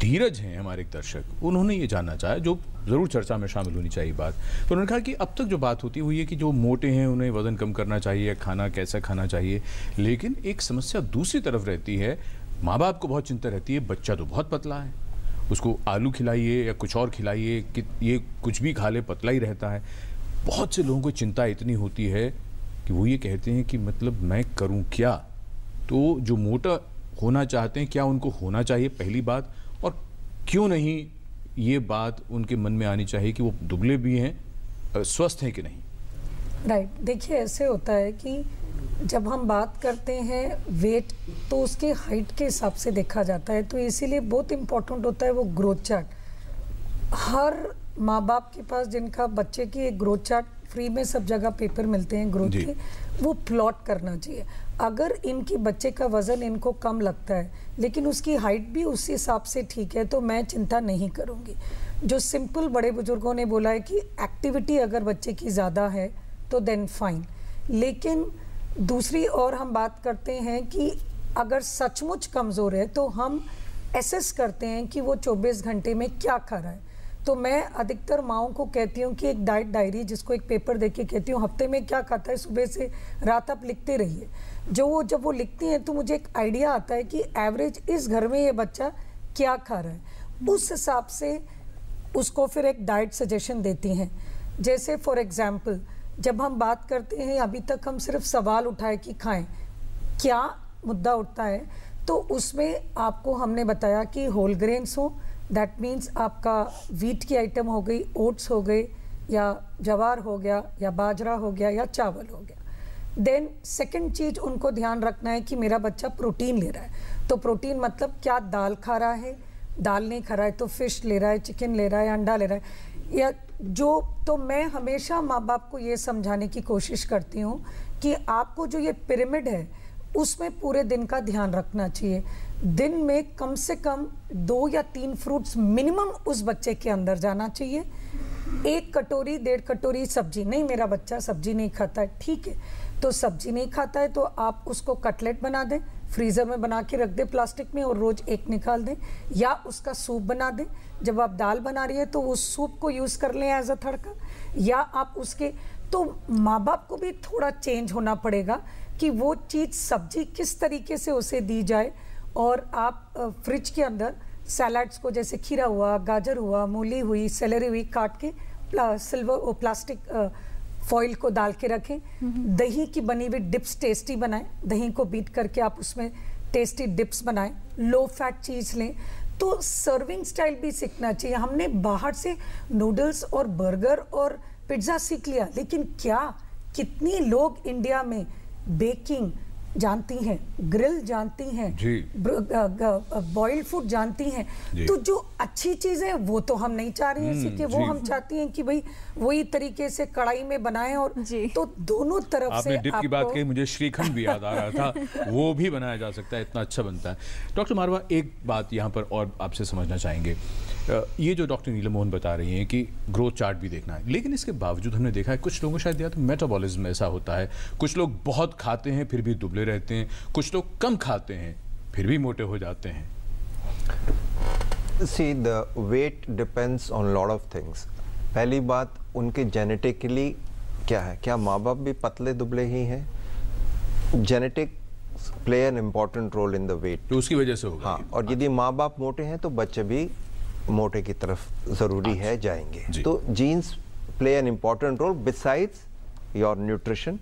धीरज हैं हमारे एक दर्शक, उन्होंने ये जानना चाहा, जो ज़रूर चर्चा में शामिल होनी चाहिए बात। तो उन्होंने कहा कि अब तक जो बात होती है वो ये कि जो मोटे हैं उन्हें वज़न कम करना चाहिए, खाना कैसा खाना चाहिए, लेकिन एक समस्या दूसरी तरफ रहती है। माँ बाप को बहुत चिंता रहती है, बच्चा तो बहुत पतला है, उसको आलू खिलाइए या कुछ और खिलाइए कि ये कुछ भी खा ले पतला ही रहता है। बहुत से लोगों को चिंता इतनी होती है कि वो ये कहते हैं कि मतलब मैं करूं क्या। तो जो मोटा होना चाहते हैं क्या उनको होना चाहिए, पहली बात, और क्यों नहीं ये बात उनके मन में आनी चाहिए कि वो दुबले भी हैं, स्वस्थ हैं कि नहीं?
राइट, देखिए ऐसे होता है कि जब हम बात करते हैं वेट तो उसके हाइट के हिसाब से देखा जाता है, तो इसीलिए बहुत इम्पोर्टेंट होता है वो ग्रोथ चार्ट। हर माँ बाप के पास जिनका बच्चे की एक ग्रोथ चार्ट फ्री में सब जगह पेपर मिलते हैं ग्रोथ के, वो प्लॉट करना चाहिए। अगर इनकी बच्चे का वजन इनको कम लगता है लेकिन उसकी हाइट भी उस हिसाब से ठीक है तो मैं चिंता नहीं करूँगी। जो सिंपल बड़े बुजुर्गों ने बोला है कि एक्टिविटी अगर बच्चे की ज़्यादा है तो देन फाइन, लेकिन दूसरी ओर हम बात करते हैं कि अगर सचमुच कमज़ोर है तो हम एसेस करते हैं कि वो 24 घंटे में क्या खा रहा है। तो मैं अधिकतर माओं को कहती हूँ कि एक डाइट डायरी, जिसको एक पेपर देके कहती हूँ हफ्ते में क्या खाता है सुबह से रात आप लिखते रहिए। जब वो लिखती हैं तो मुझे एक आइडिया आता है कि एवरेज इस घर में ये बच्चा क्या खा रहा है, उस हिसाब से उसको फिर एक डाइट सजेशन देती हैं। जैसे फॉर एग्जाम्पल जब हम बात करते हैं, अभी तक हम सिर्फ सवाल उठाए कि खाएं, क्या मुद्दा उठता है तो उसमें आपको हमने बताया कि होल ग्रेन्स हो, दैट मीन्स आपका वीट की आइटम हो गई, ओट्स हो गए या जवार हो गया या बाजरा हो गया या चावल हो गया। देन सेकंड चीज़ उनको ध्यान रखना है कि मेरा बच्चा प्रोटीन ले रहा है, तो प्रोटीन मतलब क्या दाल खा रहा है, दाल नहीं खा रहा है तो फिश ले रहा है, चिकन ले रहा है, अंडा ले रहा है या जो। तो मैं हमेशा माँ बाप को ये समझाने की कोशिश करती हूँ कि आपको जो ये पिरामिड है उसमें पूरे दिन का ध्यान रखना चाहिए। दिन में कम से कम 2 या 3 फ्रूट्स मिनिमम उस बच्चे के अंदर जाना चाहिए। 1 कटोरी 1.5 कटोरी सब्जी, नहीं मेरा बच्चा सब्जी नहीं खाता है, ठीक है, तो सब्जी नहीं खाता है तो आप उसको कटलेट बना दें, फ्रीज़र में बना के रख दें प्लास्टिक में और रोज़ एक निकाल दें, या उसका सूप बना दें। जब आप दाल बना रही है तो वो सूप को यूज़ कर लें एज अ तड़का, या आप उसके। तो माँ बाप को भी थोड़ा चेंज होना पड़ेगा कि वो चीज़ सब्जी किस तरीके से उसे दी जाए। और आप फ्रिज के अंदर सैलड्स को, जैसे खीरा हुआ, गाजर हुआ, मूली हुई, सेलरी हुई, काट के प्लास्टिक फॉइल को डाल के रखें। दही की बनी हुई डिप्स टेस्टी बनाएं, दही को बीट करके आप उसमें टेस्टी डिप्स बनाएं। लो फैट चीज़ लें। तो सर्विंग स्टाइल भी सीखना चाहिए। हमने बाहर से नूडल्स और बर्गर और पिज्ज़ा सीख लिया, लेकिन क्या कितनी लोग इंडिया में बेकिंग जानती हैं, ग्रिल जानती हैं, बॉइल्ड फूड जानती हैं। तो जो अच्छी चीजें वो तो हम नहीं चाह रहे हैं सीखे, वो हम चाहती हैं कि भाई वही तरीके से कढ़ाई में बनाएं। और तो दोनों तरफ
आपने
से
डिप की बात कही, मुझे श्रीखंड भी याद आ रहा था, वो भी बनाया जा सकता है, इतना अच्छा बनता है। डॉक्टर मारवा, एक बात यहाँ पर और आपसे समझना चाहेंगे ये जो डॉक्टर नीलम मोहन बता रही हैं कि ग्रोथ चार्ट भी देखना है, लेकिन इसके बावजूद हमने देखा है कुछ लोगों को शायद या तो मेटाबॉलिज्म ऐसा होता है, कुछ लोग बहुत खाते हैं फिर भी दुबले रहते हैं, कुछ लोग कम खाते हैं फिर भी मोटे हो जाते हैं।
See, the weight depends on lot of things. पहली बात, उनके जेनेटिकली क्या है, क्या माँ बाप भी पतले दुबले ही हैं? Genetic play an important role in the weight,
तो उसकी वजह से होगा।
हाँ, और यदि माँ बाप मोटे हैं तो बच्चे भी मोटे की तरफ जरूरी है जाएंगे। तो genes play an important role besides your nutrition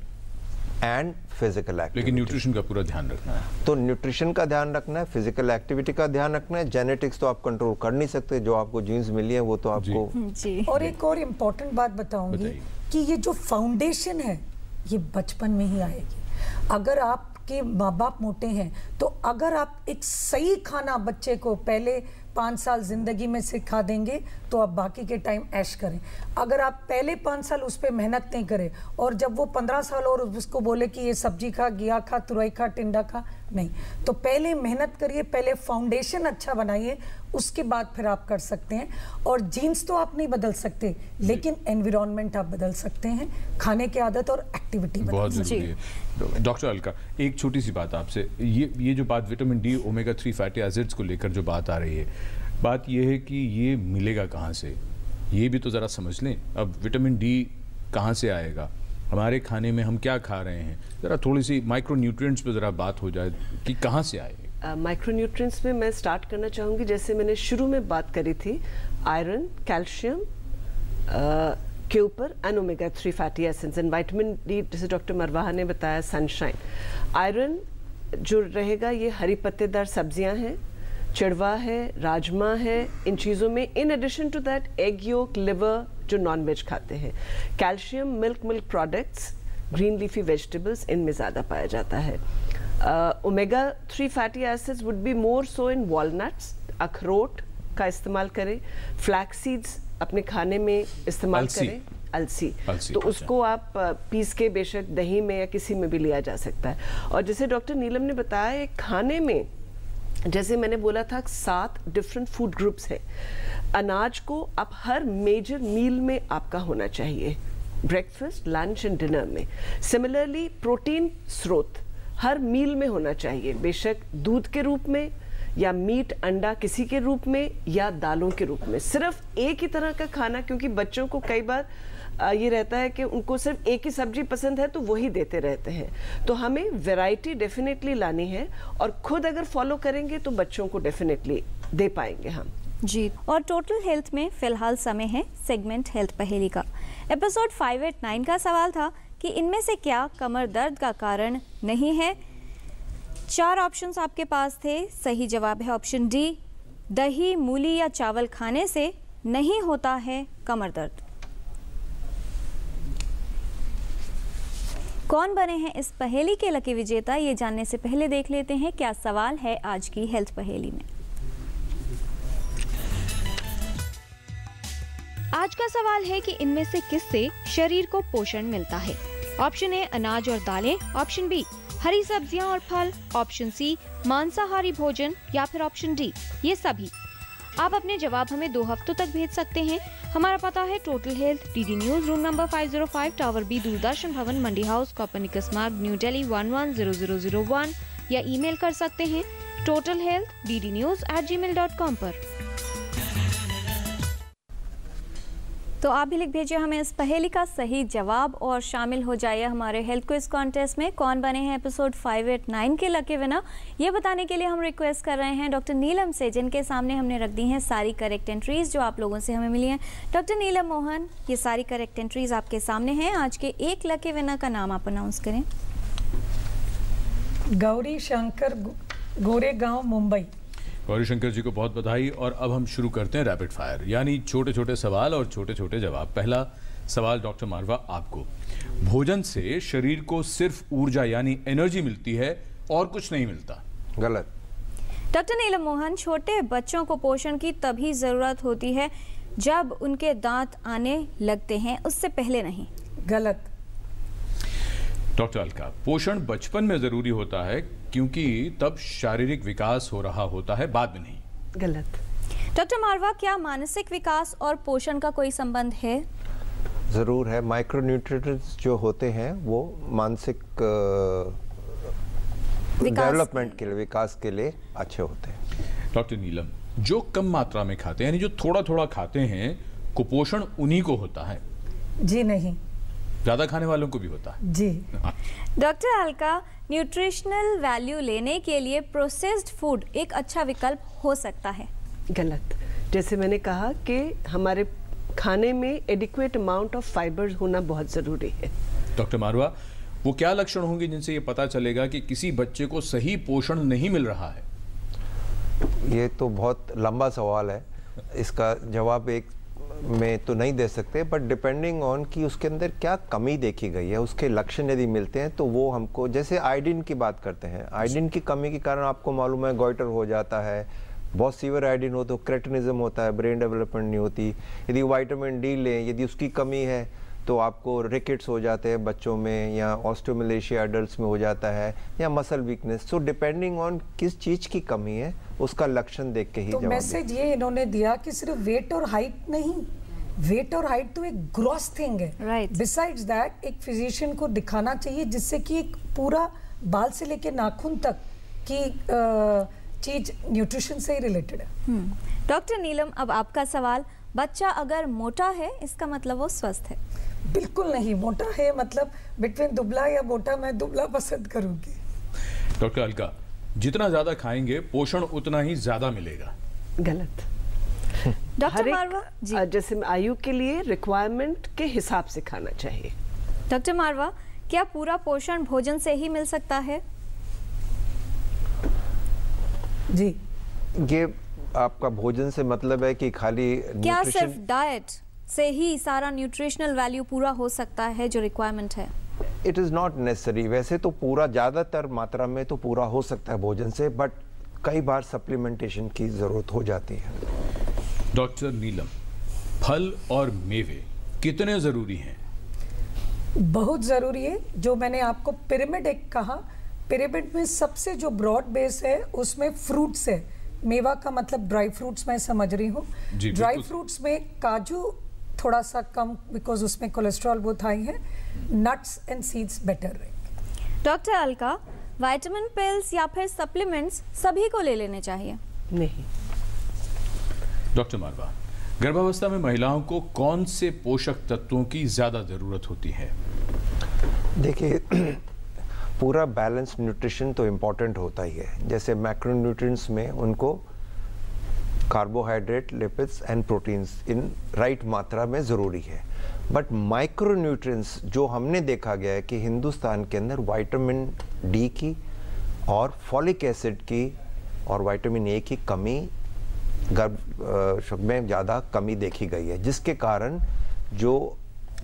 and physical activity.
लेकिन न्यूट्रिशन का पूरा ध्यान रखना है।
तो न्यूट्रिशन का ध्यान रखना है, फिजिकल एक्टिविटी का ध्यान रखना है। जेनेटिक्स तो आप कंट्रोल कर नहीं सकते, जो आपको जीन्स मिली है वो तो आपको
जी। और एक और इम्पोर्टेंट बात बताऊंगी कि ये जो फाउंडेशन है ये बचपन में ही आएगी। अगर आपके माँ बाप मोटे हैं तो अगर आप एक सही खाना बच्चे को पहले 5 साल जिंदगी में सिखा देंगे तो आप बाकी के टाइम ऐश करें। अगर आप पहले 5 साल उस पर मेहनत नहीं करें और जब वो 15 साल और उसको बोले कि ये सब्जी खा, घिया खा, तुरई खा, टिंडा खा, नहीं, तो पहले मेहनत करिए, पहले फाउंडेशन अच्छा बनाइए, उसके बाद फिर आप कर सकते हैं। और जीन्स तो आप नहीं बदल सकते, लेकिन एनवायरनमेंट आप बदल सकते हैं, खाने की आदत और एक्टिविटी
बहुत जरूरी है। डॉक्टर अलका, एक छोटी सी बात आपसे, ये जो बात vitamin D, omega 3 fatty acids को लेकर जो बात आ रही है, बात ये है कि ये मिलेगा कहाँ से, ये भी तो ज़रा समझ लें। अब विटामिन डी कहाँ से आएगा, हमारे खाने में हम क्या खा रहे हैं, ज़रा थोड़ी सी माइक्रो न्यूट्रिएंट्स पे ज़रा बात हो जाए कि कहाँ से आएगा।
माइक्रो न्यूट्रिएंट्स में मैं स्टार्ट करना चाहूँगी, जैसे मैंने शुरू में बात करी थी, आयरन, कैल्शियम के ऊपर and omega 3 fatty acids and vitamin D, जैसे डॉक्टर मरवाहा ने बताया, सनशाइन। आयरन जो रहेगा ये हरी पत्तेदार सब्जियां हैं, चिड़वा है, राजमा है, इन चीज़ों में। In addition to that egg yolk, liver जो नॉन वेज खाते हैं। Calcium, milk products, green leafy vegetables, इनमें ज़्यादा पाया जाता है। Omega 3 fatty acids would be more so in walnuts, अखरोट का इस्तेमाल करें, फ्लैक्स सीड्स अपने खाने में इस्तेमाल करें, अलसी तो उसको आप पीस के बेशक दही में या किसी में भी लिया जा सकता है। और जैसे डॉक्टर नीलम ने बताया, खाने में जैसे मैंने बोला था 7 डिफरेंट फूड ग्रुप्स हैं। अनाज को आप हर मेजर मील में आपका होना चाहिए, ब्रेकफास्ट, लंच एंड डिनर में। सिमिलरली प्रोटीन स्रोत हर मील में होना चाहिए, बेशक दूध के रूप में या मीट, अंडा किसी के रूप में या दालों के रूप में। सिर्फ एक ही तरह का खाना, क्योंकि बच्चों को कई बार ये रहता है कि उनको सिर्फ एक ही सब्जी पसंद है तो वही देते रहते हैं। तो हमें वैरायटी डेफिनेटली लानी है और खुद अगर फॉलो करेंगे तो बच्चों को डेफिनेटली दे पाएंगे हम
जी। और टोटल हेल्थ में फिलहाल समय है सेगमेंट हेल्थ पहेली का। एपिसोड 589 का सवाल था कि इनमें से क्या कमर दर्द का कारण नहीं है। 4 ऑप्शंस आपके पास थे। सही जवाब है ऑप्शन डी, दही, मूली या चावल खाने से नहीं होता है कमर दर्द। कौन बने हैं इस पहेली के लकी विजेता, ये जानने से पहले देख लेते हैं क्या सवाल है आज की हेल्थ पहेली में।
आज का सवाल है कि इनमें से किससे शरीर को पोषण मिलता है। ऑप्शन ए अनाज और दालें, ऑप्शन बी हरी सब्जियां और फल, ऑप्शन सी मांसाहारी भोजन या फिर ऑप्शन डी ये सभी। आप अपने जवाब हमें 2 हफ्तों तक भेज सकते हैं। हमारा पता है Total Health, DD News, room number 505, Tower B, Doordarshan Bhavan, Mandi House, Copernicus Marg, New Delhi 110001, या ईमेल कर सकते हैं totalhealth@ddnews@gmail.com पर।
तो आप भी लिख भेजिए हमें इस पहेली का सही जवाब और शामिल हो जाइए हमारे हेल्थ क्विज कॉन्टेस्ट में। कौन बने हैं एपिसोड 589 के लकी विनर, ये बताने के लिए हम रिक्वेस्ट कर रहे हैं डॉक्टर नीलम से, जिनके सामने हमने रख दी हैं सारी करेक्ट एंट्रीज जो आप लोगों से हमें मिली हैं। डॉक्टर नीलम मोहन, ये सारी करेक्ट एंट्रीज आपके सामने हैं। आज के एक लकी विनर का नाम आप अनाउंस करें।
गौरी शंकर, गोरेगांव, मुंबई।
गौरी शंकर जी को बहुत बधाई। और अब हम शुरू करते हैं रैपिड फायर, यानी छोटे छोटे सवाल और छोटे छोटे जवाब। पहला सवाल डॉक्टर मारवा आपको, भोजन से शरीर को सिर्फ ऊर्जा यानी एनर्जी मिलती है और कुछ नहीं मिलता।
गलत।
डॉक्टर नीलम मोहन, छोटे बच्चों को पोषण की तभी जरूरत होती है जब उनके दांत आने लगते हैं, उससे पहले नहीं।
गलत।
डॉक्टर अलका, पोषण बचपन में जरूरी होता है क्योंकि तब शारीरिक विकास हो रहा होता है, बाद में नहीं।
गलत।
डॉक्टर मारवा, क्या मानसिक विकास और पोषण का कोई संबंध है?
ज़रूर है। माइक्रोन्यूट्रिएंट्स जो होते हैं वो मानसिक डेवलपमेंट के लिए, विकास के लिए अच्छे होते हैं।
डॉक्टर नीलम, जो कम मात्रा में खाते हैं, यानी जो थोड़ा थोड़ा खाते हैं, कुपोषण उन्हीं को होता है?
जी नहीं,
ज्यादा खाने वालों को भी होता है।
जी।
डॉक्टर अलका, न्यूट्रिशनल वैल्यू लेने के लिए प्रोसेस्ड फूड एक अच्छा विकल्प हो सकता है?
गलत। जैसे मैंने कहा कि हमारे खाने में एडिक्वेट अमाउंट ऑफ फाइबर्स होना बहुत ज़रूरी है।
डॉक्टर मारवा, वो क्या लक्षण होंगे जिनसे ये पता चलेगा कि किसी बच्चे को सही पोषण नहीं मिल रहा है?
ये तो बहुत लंबा सवाल है, इसका जवाब एक में तो नहीं दे सकते, बट डिपेंडिंग ऑन कि उसके अंदर क्या कमी देखी गई है, उसके लक्षण यदि मिलते हैं तो वो हमको, जैसे आयोडीन की बात करते हैं, आयोडीन की कमी के कारण आपको मालूम है गोइटर हो जाता है, बहुत सीवियर आयोडीन हो तो क्रेटिनिज्म होता है, ब्रेन डेवलपमेंट नहीं होती। यदि विटामिन डी लें, यदि उसकी कमी है तो आपको रिकेट्स हो जाते हैं बच्चों में, या ऑस्टियोमलेशिया एडल्ट्स में हो जाता है, या muscle weakness. So depending on किस चीज़ की कमी है उसका लक्षण देख के ही
तो
जवाब
मैसेज ये इन्होंने दिया कि सिर्फ वेट और हाइट नहीं, वेट और हाइट तो एक ग्रॉस थिंग है।
Right.
बिसाइड्स दैट एक फिजिशियन को दिखाना चाहिए जिससे कि एक पूरा बाल से लेके नाखून तक की चीज न्यूट्रिशन से ही रिलेटेड है।
डॉक्टर नीलम, अब आपका सवाल, बच्चा अगर मोटा है इसका मतलब वो स्वस्थ है?
बिल्कुल नहीं, मोटा है मतलब बिटवीन दुबला या मोटा, मैं दुबला पसंद करूंगी।
डॉक्टर अलका, जितना ज्यादा खाएंगे पोषण उतना ही ज्यादा मिलेगा?
गलत।
डॉक्टर मारवा जी,
जैसे आयु के लिए रिक्वायरमेंट के हिसाब से खाना चाहिए।
डॉक्टर मारवा, क्या पूरा पोषण भोजन से ही मिल सकता है?
जी।
ये आपका भोजन से मतलब है कि खाली
क्या सिर्फ डाइट से ही सारा न्यूट्रिशनल वैल्यू पूरा हो सकता है जो रिक्वायरमेंट है?
It is not necessary. वैसे तो पूरा ज़्यादातर मात्रा में तो पूरा हो सकता है भोजन से, बट कई बार सप्लीमेंटेशन की ज़रूरत हो जाती है।
डॉक्टर नीलम, फल और मेवे कितने ज़रूरी हैं?
बहुत ज़रूरी है। जो मैंने आपको पिरामिड एक कहा, पिरामिड में सबसे जो ब्रॉड बेस है उसमें फ्रूट्स है। मेवा का मतलब ड्राई फ्रूट्स मैं समझ रही हूँ। ड्राई फ्रूट्स में काजू थोड़ा सा कम, बिकॉज उसमें कोलेस्ट्रॉल बहुत हाई है। नट्स एंड सीड्स बेटर रहेंगे।
डॉक्टर अलका, विटामिन पिल्स या फिर सप्लीमेंट्स सभी को ले लेने चाहिए?
नहीं।
डॉक्टर मारवा, गर्भावस्था में महिलाओं को कौन से पोषक तत्वों की ज्यादा जरूरत होती है?
देखिए, पूरा बैलेंस न्यूट्रिशन तो इम्पॉर्टेंट होता ही है। जैसे मैक्रोन्यूट्रिएंट्स में उनको carbohydrate, lipids and proteins in right मात्रा में ज़रूरी है। बट माइक्रोन्यूट्रिएंट्स जो हमने देखा गया है कि हिंदुस्तान के अंदर विटामिन डी की और फॉलिक एसिड की और विटामिन ए की कमी गर्भ में ज़्यादा कमी देखी गई है, जिसके कारण जो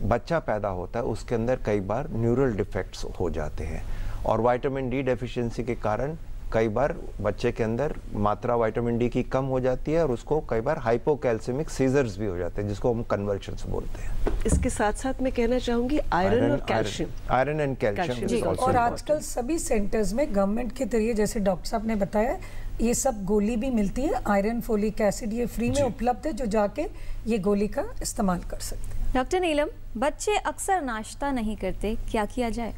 बच्चा पैदा होता है उसके अंदर कई बार न्यूरल डिफेक्ट्स हो जाते हैं। और विटामिन डी डेफिशिएंसी के कारण कई बार बच्चे के अंदर मात्रा विटामिन डी की कम हो जाती है और उसको कई बार हाइपोकैल्सीमिक सीजर्स भी हो जाते हैं, जिसको हम कन्वर्शंस बोलते हैं।
इसके साथ साथ मैं कहना चाहूंगी आयरन और कैल्शियम।
Iron and calcium.
और आजकल सभी सेंटर्स में गवर्नमेंट के जरिए, जैसे डॉक्टर साहब ने बताया, ये सब गोली भी मिलती है। आयरन, फोलिक एसिड ये फ्री में उपलब्ध है, जो जाके ये गोली का इस्तेमाल कर सकते हैं।
डॉक्टर नीलम, बच्चे अक्सर नाश्ता नहीं करते, क्या किया जाए?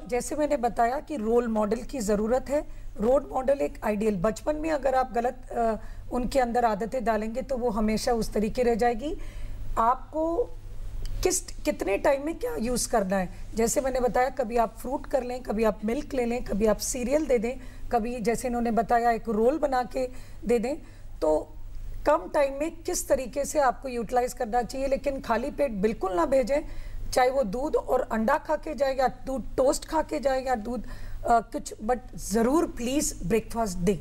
जैसे मैंने बताया कि रोल मॉडल की ज़रूरत है। रोल मॉडल एक आइडियल, बचपन में अगर आप गलत उनके अंदर आदतें डालेंगे तो वो हमेशा उस तरीके रह जाएगी। आपको कितने टाइम में क्या यूज़ करना है, जैसे मैंने बताया, कभी आप फ्रूट कर लें, कभी आप मिल्क ले लें, कभी आप सीरियल दे दें, कभी जैसे इन्होंने बताया एक रोल बना के दे दें। तो कम टाइम में किस तरीके से आपको यूटिलाइज करना चाहिए, लेकिन खाली पेट बिल्कुल ना भेजें। चाहे वो दूध और अंडा खा के जाए या दूध टोस्ट खा के जाए या दूध कुछ, बट ज़रूर प्लीज़ ब्रेकफास्ट दें।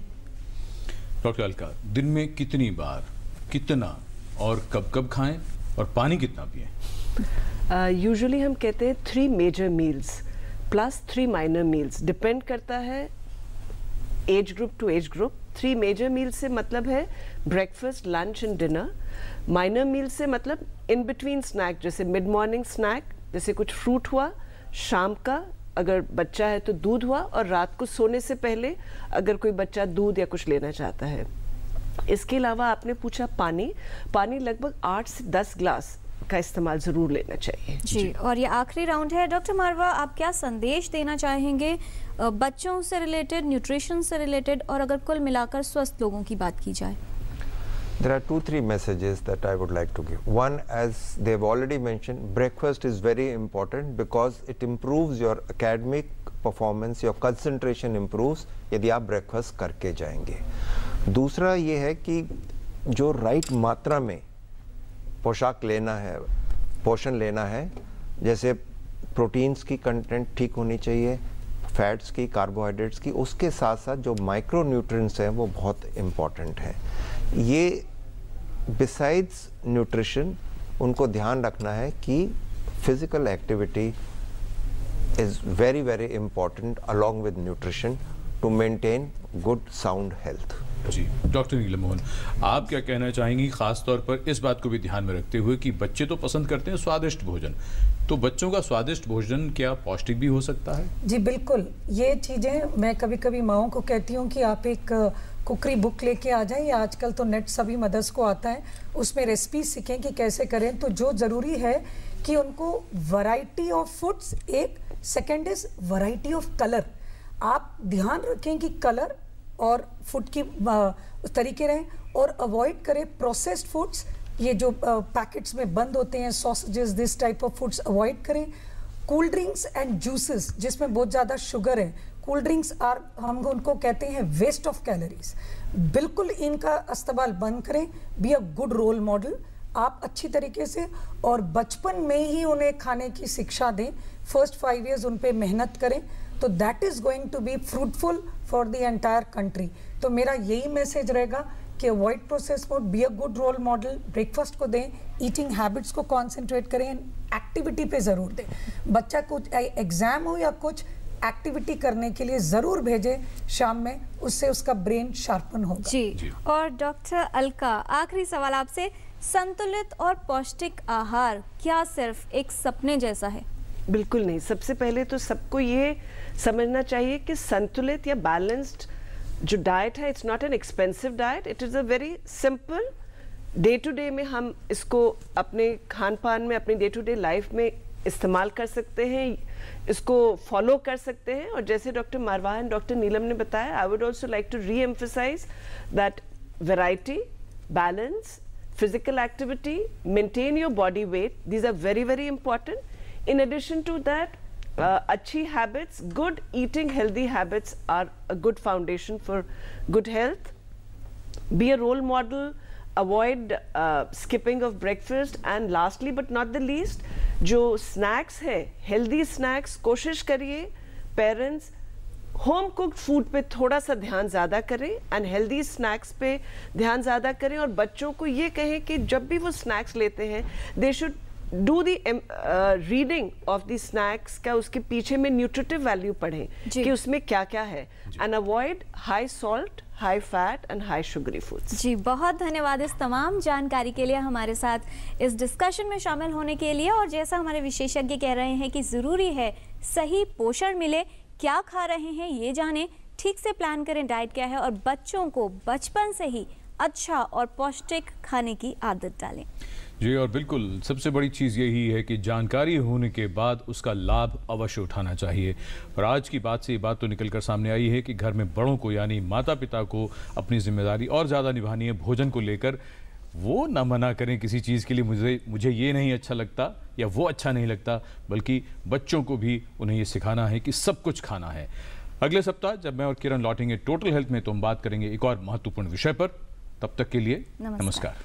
डॉक्टर अलका, दिन में कितनी बार, कितना और कब कब खाएं और पानी कितना पिएं?
यूजुअली हम कहते हैं 3 major meals plus 3 minor meals. Depend करता है age group to age group. 3 major meal से मतलब है breakfast, lunch and dinner. Minor meal से मतलब इन बिटवीन स्नैक, जैसे मिड मॉर्निंग स्नैक, जैसे कुछ फ्रूट हुआ, शाम का अगर बच्चा है तो दूध हुआ, और रात को सोने से पहले अगर कोई बच्चा दूध या कुछ लेना चाहता है। इसके अलावा आपने पूछा पानी लगभग 8 से 10 ग्लास का इस्तेमाल जरूर लेना चाहिए।
जी, और ये आखिरी राउंड है। डॉक्टर मारवा, आप क्या संदेश देना चाहेंगे बच्चों से रिलेटेड, न्यूट्रिशन से रिलेटेड, और अगर कुल मिलाकर स्वस्थ लोगों की बात की जाए?
There are 2-3 messages that I would like to give. One, as they've already mentioned, breakfast is very important because it improves your academic performance, your concentration improves यदि आप breakfast करके जाएंगे। दूसरा ये है कि जो राइट मात्रा में पोशाक लेना है, पोषण लेना है, जैसे प्रोटीन्स की कंटेंट ठीक होनी चाहिए, फैट्स की, कार्बोहाइड्रेट्स की, उसके साथ साथ जो माइक्रो न्यूट्रिएंट्स हैं वो बहुत इम्पॉर्टेंट हैं। ये बिसाइड्स न्यूट्रिशन उनको ध्यान रखना है कि physical activity is very very important along with nutrition to maintain good sound health.
जी, डॉक्टर नीलम मोहन, आप क्या कहना चाहेंगी खास तौर पर इस बात को भी ध्यान में रखते हुए कि बच्चे तो पसंद करते हैं स्वादिष्ट भोजन, तो बच्चों का स्वादिष्ट भोजन क्या पौष्टिक भी हो सकता है?
जी बिल्कुल, ये चीज़ें मैं कभी कभी माओं को कहती हूँ कि आप एक कुकरी बुक लेके आ जाएं, या आजकल तो नेट सभी मदर्स को आता है, उसमें रेसिपी सीखें कि कैसे करें। तो जो ज़रूरी है कि उनको वैरायटी ऑफ फूड्स, एक second is variety of colour. आप ध्यान रखें कि कलर और फूड की तरीके रहें, और अवॉइड करें प्रोसेस्ड फूड्स, ये जो पैकेट्स में बंद होते हैं, sausages, this type of foods avoid करें। कूल ड्रिंक्स एंड जूसेस जिसमें बहुत ज़्यादा शुगर है, कूल ड्रिंक्स हम उनको कहते हैं वेस्ट ऑफ कैलोरीज, बिल्कुल इनका इस्तेमाल बंद करें। Be a good role model आप अच्छी तरीके से, और बचपन में ही उन्हें खाने की शिक्षा दें। फर्स्ट 5 years उन पे मेहनत करें, तो that is going to be fruitful for the entire country. तो मेरा यही मैसेज रहेगा कि avoid process food, be a good role model, breakfast को दें, ईटिंग हैबिट्स को कॉन्सेंट्रेट करें, एक्टिविटी पे ज़रूर दें। बच्चा कुछ एग्जाम हो या कुछ एक्टिविटी करने के लिए ज़रूर भेजें शाम में, उससे उसका ब्रेन शार्पन होगा।
जी, और डॉक्टर अलका, आखिरी सवाल आपसे, संतुलित और पौष्टिक आहार क्या सिर्फ एक सपने जैसा है?
बिल्कुल नहीं। सबसे पहले तो सबको ये समझना चाहिए कि संतुलित या बैलेंस्ड जो डाइट है, it's not an expensive diet, it is a very simple day to day में हम इसको अपने खान पान में, अपनी डे टू डे लाइफ में इस्तेमाल कर सकते हैं, इसको फॉलो कर सकते हैं। और जैसे doctor Marwah and doctor Neelam ने बताया, I would also like to reemphasise that variety, balance, physical activity, maintain your body weight, these are very very important. In addition to that, अच्छी habits, good eating, healthy habits are a good foundation for good health. Be a role model, avoid skipping of breakfast, and lastly but not the least, जो snacks है, healthy snacks कोशिश करिए parents home cooked food पे थोड़ा सा ध्यान ज़्यादा करें, एंड हेल्दी स्नैक्स पे ध्यान ज़्यादा करें। और बच्चों को ये कहें कि जब भी वो स्नैक्स लेते हैं, they should do the reading of the snacks का, उसके पीछे में न्यूट्रिटिव वैल्यू पढ़ें कि उसमें क्या क्या है, and avoid high salt, high fat and high sugary foods.
जी, बहुत धन्यवाद इस तमाम जानकारी के लिए, हमारे साथ इस डिस्कशन में शामिल होने के लिए। और जैसा हमारे विशेषज्ञ कह रहे हैं कि ज़रूरी है सही पोषण मिले, क्या खा रहे हैं ये जानें, ठीक से प्लान करें डाइट क्या है, और बच्चों को बचपन से ही अच्छा और पौष्टिक खाने की आदत डालें।
जी, और बिल्कुल सबसे बड़ी चीज़ यही है कि जानकारी होने के बाद उसका लाभ अवश्य उठाना चाहिए। और आज की बात से ये बात तो निकलकर सामने आई है कि घर में बड़ों को यानी माता पिता को अपनी जिम्मेदारी और ज़्यादा निभानी है भोजन को लेकर। वो ना मना करें किसी चीज़ के लिए, मुझे ये नहीं अच्छा लगता या वो अच्छा नहीं लगता, बल्कि बच्चों को भी उन्हें ये सिखाना है कि सब कुछ खाना है। अगले सप्ताह जब मैं और किरण लौटेंगे टोटल हेल्थ में, तो हम बात करेंगे एक और महत्वपूर्ण विषय पर। तब तक के लिए नमस्कार।